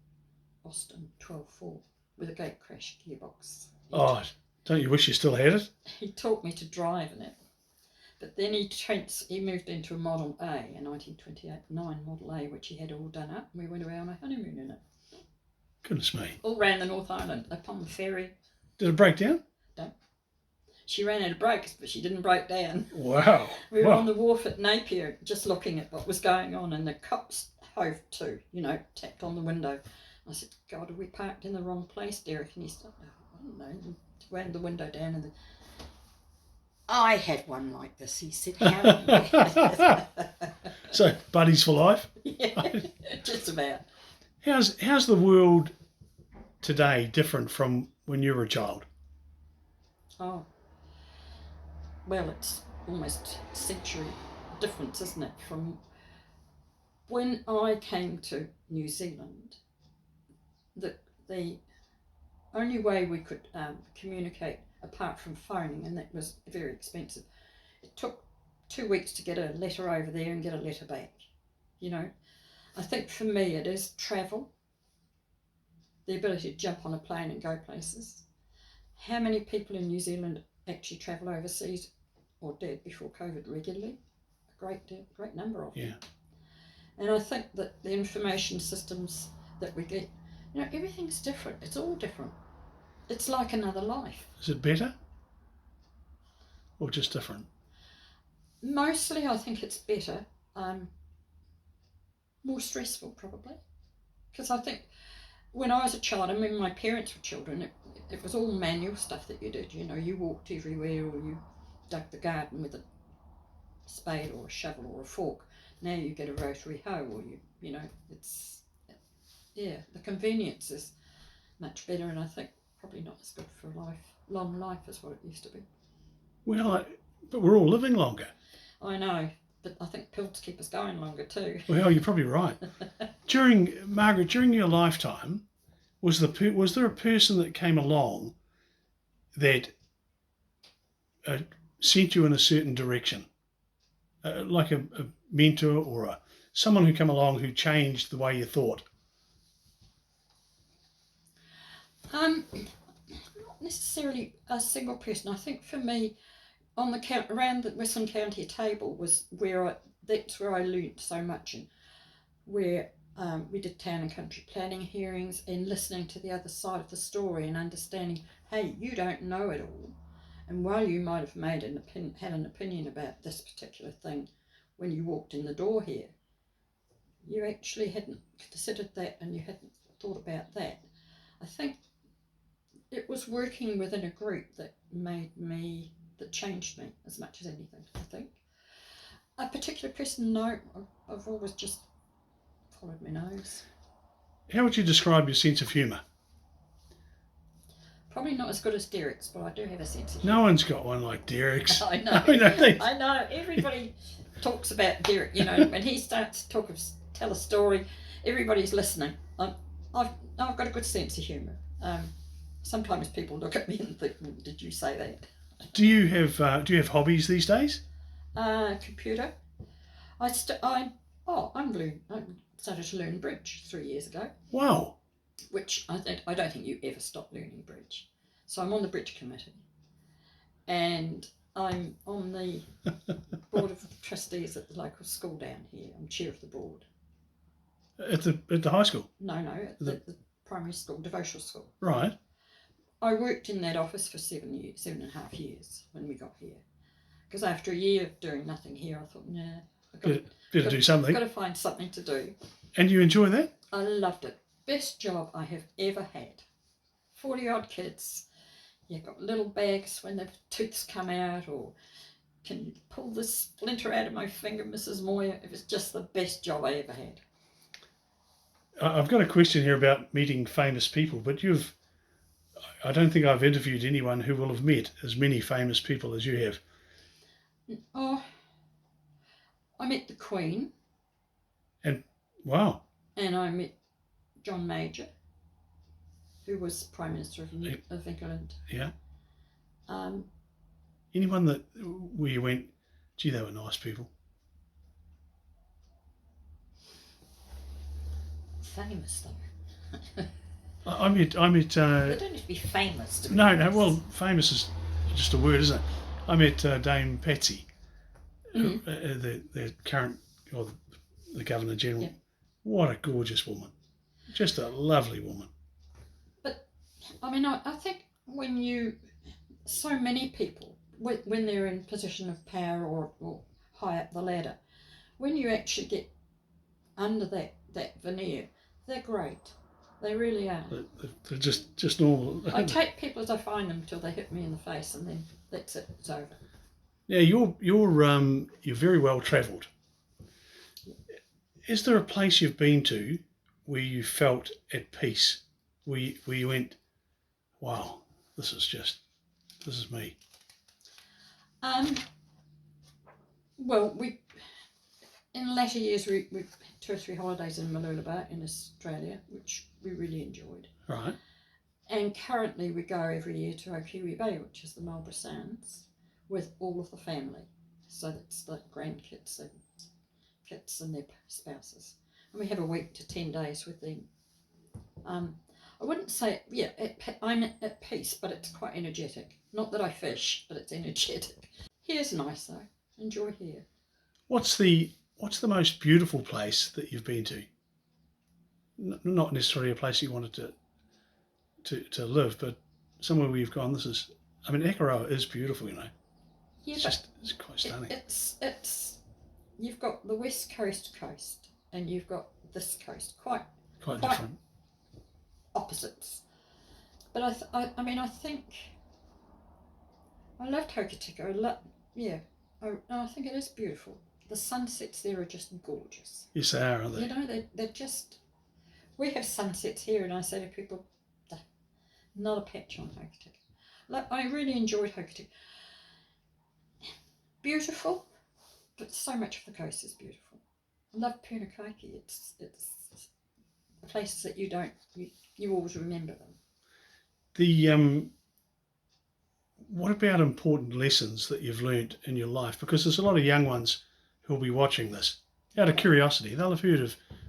Austin 12.4 with a gate crash gearbox. Oh, don't you wish you still had it? He taught me to drive in it, but then he moved into a Model A, a 1928 9 Model A, which he had all done up, and we went away on a honeymoon in it. Goodness me. All round the North Island, upon the ferry. Did it break down? No. She ran out of brakes, but she didn't break down. Wow. We were on the wharf at Napier, just looking at what was going on, and the cops hove to, tapped on the window. I said, God, are we parked in the wrong place, Derek? And he said, I don't know. And wound the window down, and I had one like this. He said, how? So, buddies for life? Yeah, just about. How's the world today different from when you were a child? Oh, well, it's almost a century difference, isn't it? From when I came to New Zealand, the only way we could communicate apart from phoning, and that was very expensive. It took 2 weeks to get a letter over there and get a letter back. I think for me it is travel, the ability to jump on a plane and go places. How many people in New Zealand actually travel overseas or did before COVID regularly? A great number of them. Yeah. And I think that the information systems that we get, everything's different. It's all different. It's like another life. Is it better? Or just different? Mostly I think it's better. More stressful probably. Because I think when I was a child, my parents were children, it was all manual stuff that you did. You walked everywhere, or you dug the garden with a spade or a shovel or a fork. Now you get a rotary hoe, or the convenience is much better, and I think probably not as good for long life as what it used to be. Well, but we're all living longer. I know, but I think pills keep us going longer too. Well, you're probably right. Margaret, during your lifetime, was there a person that came along that sent you in a certain direction, like a mentor or someone who came along who changed the way you thought? not necessarily a single person. I think for me, on the around the Western County table was that's where I learnt so much, and where we did town and country planning hearings and listening to the other side of the story and understanding, hey, you don't know it all. And while you might have had an opinion about this particular thing when you walked in the door here, you actually hadn't considered that and you hadn't thought about that. I think it was working within a group that changed me as much as anything, I think. A particular person, no, I've always just followed my nose. How would you describe your sense of humour? Probably not as good as Derek's, but I do have a sense of humour. No one's got one like Derek's. I know. I know. Everybody talks about Derek, when he starts to tell a story, everybody's listening. I've got a good sense of humour. Sometimes people look at me and think, did you say that? Do you have hobbies these days? Computer. I started to learn bridge 3 years ago. Wow. Which I don't think you ever stop learning bridge. So I'm on the bridge committee, and I'm on the board of trustees at the local school down here. I'm chair of the board. At the high school? No, at the primary school, devotional school. Right. I worked in that office for 7.5 years when we got here. Because after a year of doing nothing here, I thought, nah, Better do something. Got to find something to do. And you enjoy that? I loved it. Best job I have ever had. 40 odd kids. You've got little bags when the tooths come out, or can you pull this splinter out of my finger, Mrs. Moir? It was just the best job I ever had. I've got a question here about meeting famous people, but I don't think I've interviewed anyone who will have met as many famous people as you have. Oh, I met the Queen. And wow. And I met John Major, who was Prime Minister of England. Yeah. Anyone where you went, gee, they were nice people? Famous though. I met. They don't have to be famous. To be no. Well, famous is just a word, isn't it? I met Dame Patsy, the current, or the Governor General. Yeah. What a gorgeous woman. Just a lovely woman. But, I think so many people, when they're in position of power or high up the ladder, when you actually get under that veneer, they're great. They really are. They're just normal. I take people as I find them till they hit me in the face, and then that's it. It's over. Yeah, you're very well travelled. Is there a place you've been to where you felt at peace, where you went, wow, this is me? Well, in the latter years we had 2 or 3 holidays in Malulaba in Australia, which we really enjoyed. Right. And currently we go every year to Okiwi Bay, which is the Marlborough Sounds, with all of the family. So that's the grandkids and kids and their spouses. And we have a week to 10 days with them. I wouldn't say, I'm at peace, but it's quite energetic. Not that I fish, but it's energetic. Here's nice though. Enjoy here. What's the most beautiful place that you've been to? Not necessarily a place you wanted to live, but somewhere where you've gone, Akaroa is beautiful, Yeah, it's quite stunning. It's you've got the west coast, and you've got this coast, quite different. Opposites. But I think I loved Hokitika. I think it is beautiful. The sunsets there are just gorgeous. Yes, they are, aren't they? They're just. We have sunsets here, and I say to people, not a patch on Hokitika. I really enjoyed Hokitika. Beautiful, but so much of the coast is beautiful. I love Punakaiki. It's the places that you always remember them. What about important lessons that you've learnt in your life? Because there's a lot of young ones who'll be watching this. Out of curiosity, they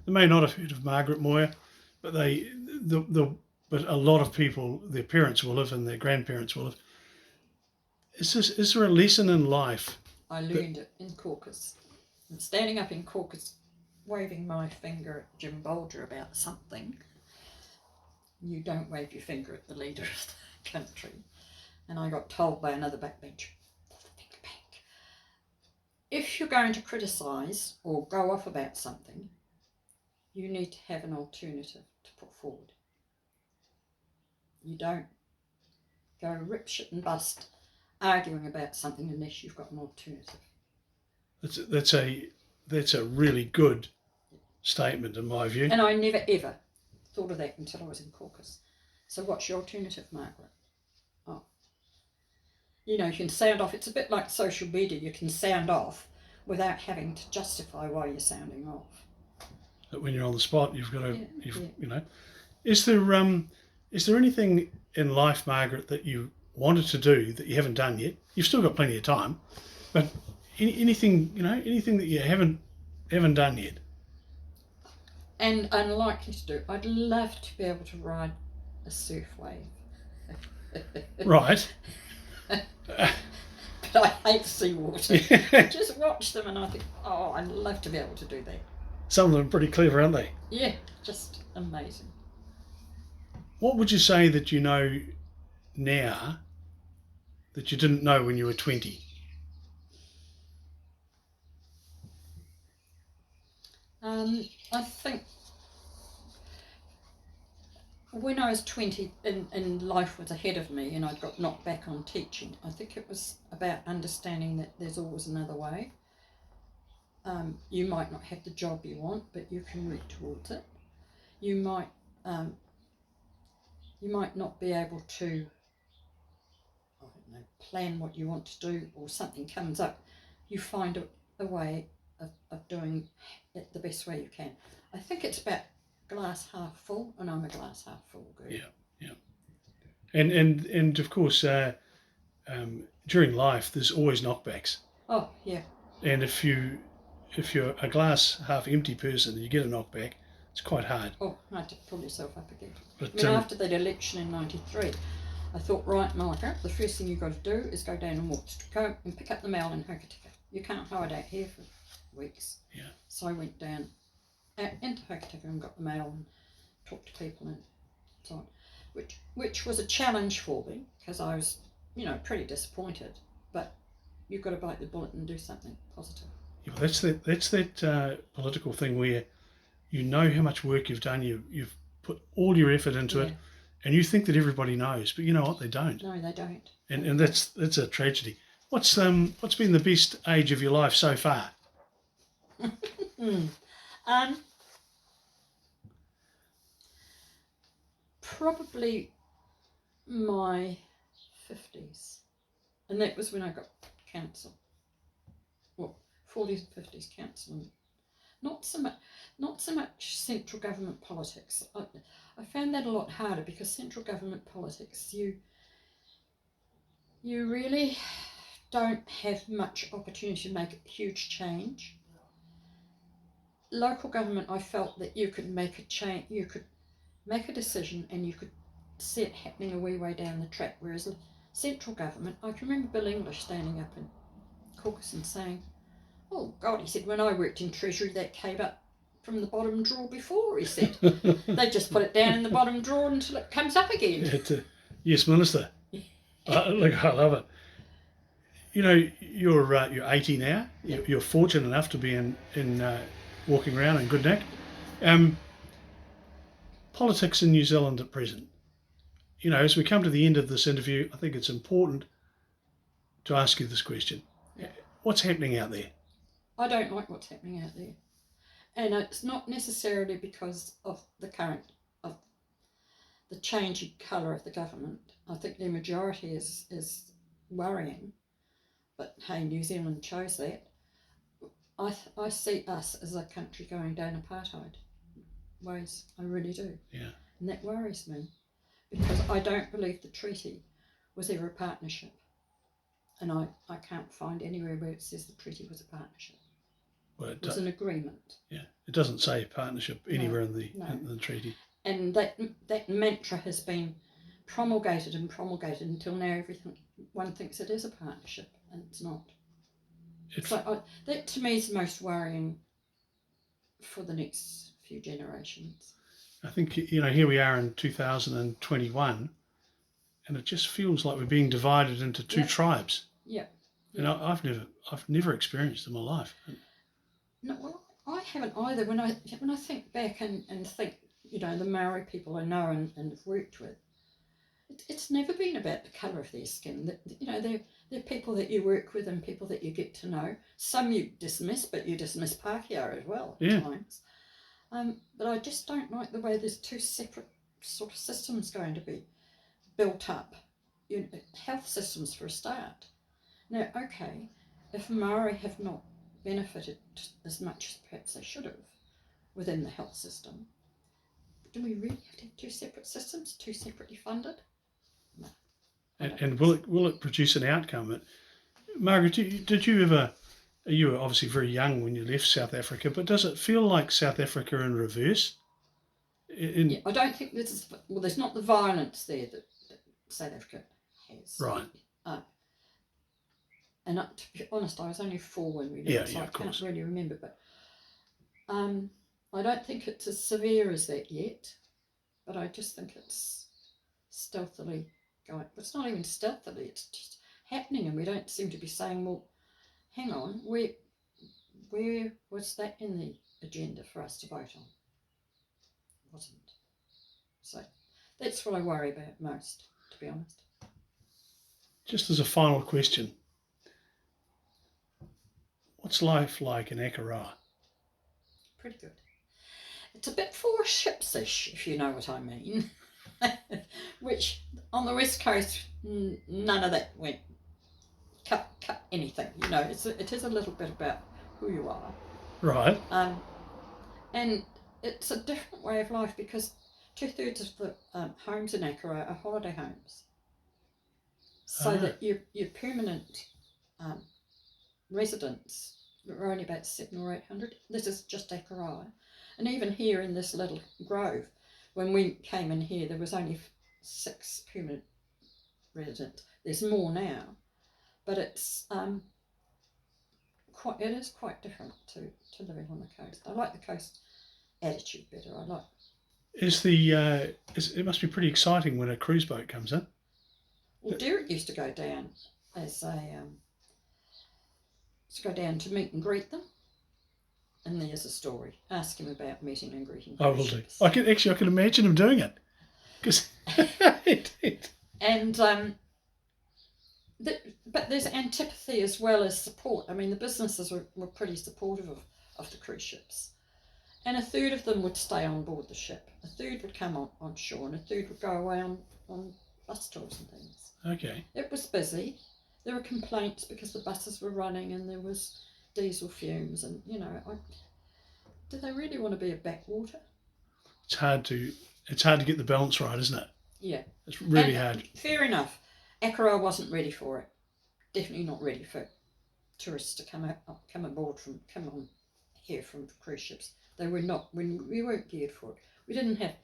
may not have heard of Margaret Moir, but the but a lot of people, their parents will have and their grandparents will have. Is there a lesson in life? I learned it in caucus. And standing up in caucus, waving my finger at Jim Bolger about something. You don't wave your finger at the leader of the country. And I got told by another backbencher, pull the finger back. If you're going to criticise or go off about something, you need to have an alternative to put forward. You don't go rip, shit and bust arguing about something unless you've got an alternative. That's a really good statement in my view. And I never ever thought of that until I was in caucus. So what's your alternative, Margaret? Oh, you know, you can sound off. It's a bit like social media. You can sound off without having to justify why you're sounding off. But when you're on the spot, you've got to, you know. Is there anything in life, Margaret, that you wanted to do that you haven't done yet? You've still got plenty of time, but anything, you know, anything that you haven't done yet? And unlikely to do. I'd love to be able to ride a surf wave. Right. But I hate seawater. I just watch them and I think, oh, I'd love to be able to do that. Some of them are pretty clever, aren't they? Yeah, just amazing. What would you say that you know now that you didn't know when you were 20? I think when I was 20 and life was ahead of me and I got knocked back on teaching, I think it was about understanding that there's always another way. You might not have the job you want, but you can work towards it. You might not be able to, I don't know, plan what you want to do, or something comes up. You find a way of doing it the best way you can. I think it's about glass half full, and I'm a glass half full girl. Yeah. And of course, during life, there's always knockbacks. Oh yeah. And if you're a glass half empty person and you get a knockback, it's quite hard. Oh, I had to pull yourself up again. But, I mean, after that election in '93, I thought, right, Margaret, the first thing you've got to do is go down and go and pick up the mail in Hokitika. You can't hide out here for weeks. Yeah. So I went down into Hokitika and got the mail and talked to people and so on, which was a challenge for me because I was, you know, pretty disappointed. But you've got to bite the bullet and do something positive. Yeah, well, that's that political thing where you know how much work you've done. You've put all your effort into it, and you think that everybody knows, but you know what? They don't. No, they don't. And that's a tragedy. What's been the best age of your life so far? Probably my 50s, and that was when I got cancer. Well, 40s and 50s cancer, and not so much central government politics. I found that a lot harder because central government politics, you really don't have much opportunity to make a huge change. Local government, I felt that you could make a change, you could make a decision and you could see it happening a wee way down the track, whereas central government, I can remember Bill English standing up in caucus and saying, oh God, he said, when I worked in Treasury that came up from the bottom drawer before, he said. They just put it down in the bottom drawer until it comes up again. Yes, Minister. Look, I love it. You know, you're 80 now. Yep. You're fortunate enough to be in walking around in good nick. Politics in New Zealand at present. You know, as we come to the end of this interview, I think it's important to ask you this question. Yep. What's happening out there? I don't like what's happening out there. And it's not necessarily because of the changing colour of the government. I think the majority is worrying. But hey, New Zealand chose that. I see us as a country going down apartheid ways. I really do. Yeah. And that worries me because I don't believe the treaty was ever a partnership. And I can't find anywhere where it says the treaty was a partnership. Well, it was an agreement. Yeah. It doesn't say partnership anywhere in the treaty. And that mantra has been promulgated until now one thinks it is a partnership, and it's not. That to me is the most worrying for the next few generations. I think, here we are in 2021, and it just feels like we're being divided into two tribes. Yeah. And I've never experienced in my life. No, well, I haven't either. When I think back and think, the Maori people I know and have worked with, it's never been about the colour of their skin. They're people that you work with and people that you get to know. Some you dismiss, but you dismiss Pākehā as well at times. But I just don't like the way there's two separate sort of systems going to be built up. Health systems for a start. Now, okay, if Maori have not benefited as much as perhaps they should have within the health system, do we really have to have two separate systems, two separately funded? No. And will it produce an outcome? Margaret, did you ever? You were obviously very young when you left South Africa, but does it feel like South Africa in reverse? I don't think there's not the violence there that South Africa has. Right. And to be honest, I was only 4 when we left, so I can't really remember. But I don't think it's as severe as that yet. But I just think it's stealthily going. It's not even stealthily; it's just happening, and we don't seem to be saying, "Well, hang on, where was that in the agenda for us to vote on?" It wasn't. So that's what I worry about most, to be honest. Just as a final question, what's life like in Akaroa? Pretty good. It's a bit four ships-ish, if you know what I mean. Which on the West Coast, none of that went cut anything. It is a little bit about who you are. Right. And it's a different way of life because 2/3 of the homes in Akaroa are holiday homes. So that your permanent residents are only about 700 or 800. This is just Akaroa. And even here in this little grove, when we came in here, there was only 6 permanent residents. There's more now, but it's it is quite different to living on the coast. I like the coast attitude better. I like. It must be pretty exciting when a cruise boat comes in. Well, Derek used to go down as to meet and greet them. And there's a story. Ask him about meeting and greeting. I will do. I can imagine him doing it. And but there's antipathy as well as support. I mean, the businesses were pretty supportive of the cruise ships. And 1/3 of them would stay on board the ship. 1/3 would come on shore, and 1/3 would go away on bus tours and things. Okay. It was busy. There were complaints because the buses were running and there was diesel fumes, and do they really want to be a backwater? It's hard to get the balance right, isn't it? Yeah. It's really hard. Fair enough. Akaroa wasn't ready for it. Definitely not ready for tourists to come on here from cruise ships. They were not. We weren't geared for it. We didn't have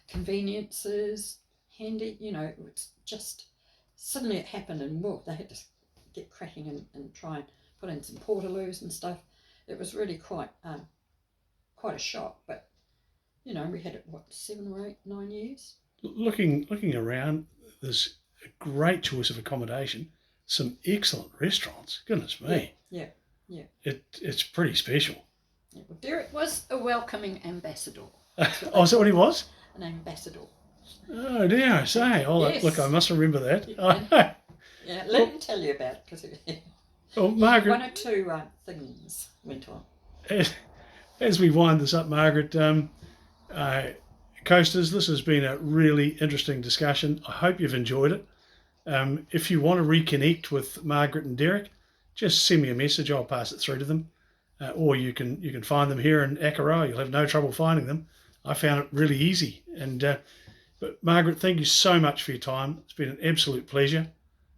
conveniences handy. It's just suddenly it happened, and they had to get cracking and try and put in some portaloos and stuff. It was really quite a shock, but we had it 7 or 8, 9 years. Looking around, there's a great choice of accommodation, some excellent restaurants. Goodness me. Yeah. It's pretty special. Yeah, well, Derek was a welcoming ambassador. Oh, is that what he was? An ambassador. Oh, dare I say? Oh, yes. Look, I must remember that. Yeah, let him tell you about it, because Margaret, 1 or 2 things went on. As we wind this up, Margaret, coasters, this has been a really interesting discussion. I hope you've enjoyed it. If you want to reconnect with Margaret and Derek, just send me a message. I'll pass it through to them. Or you can find them here in Akaroa. You'll have no trouble finding them. I found it really easy. But Margaret, thank you so much for your time. It's been an absolute pleasure.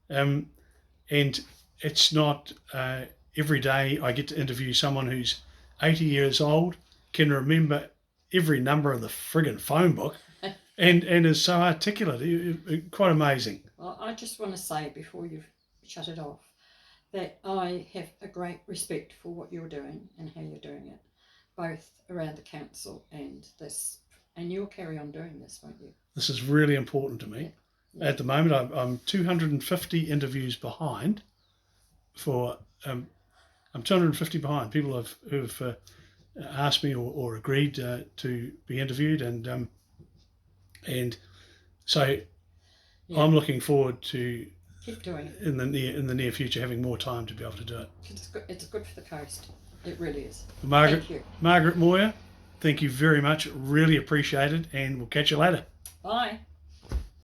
And it's not every day I get to interview someone who's 80 years old, can remember every number of the friggin' phone book, and is so articulate. Quite amazing. Well, I just want to say before you shut it off that I have a great respect for what you're doing and how you're doing it, both around the council and this. And you'll carry on doing this, won't you? This is really important to me. Yeah. At the moment, I'm 250 interviews behind. I'm 250 behind. People who've asked me or agreed to be interviewed, and so yeah. I'm looking forward to keep doing it in the near future, having more time to be able to do it. It's good for the coast. It really is. Margaret Moir, thank you very much. Really appreciate it, and we'll catch you later. Bye.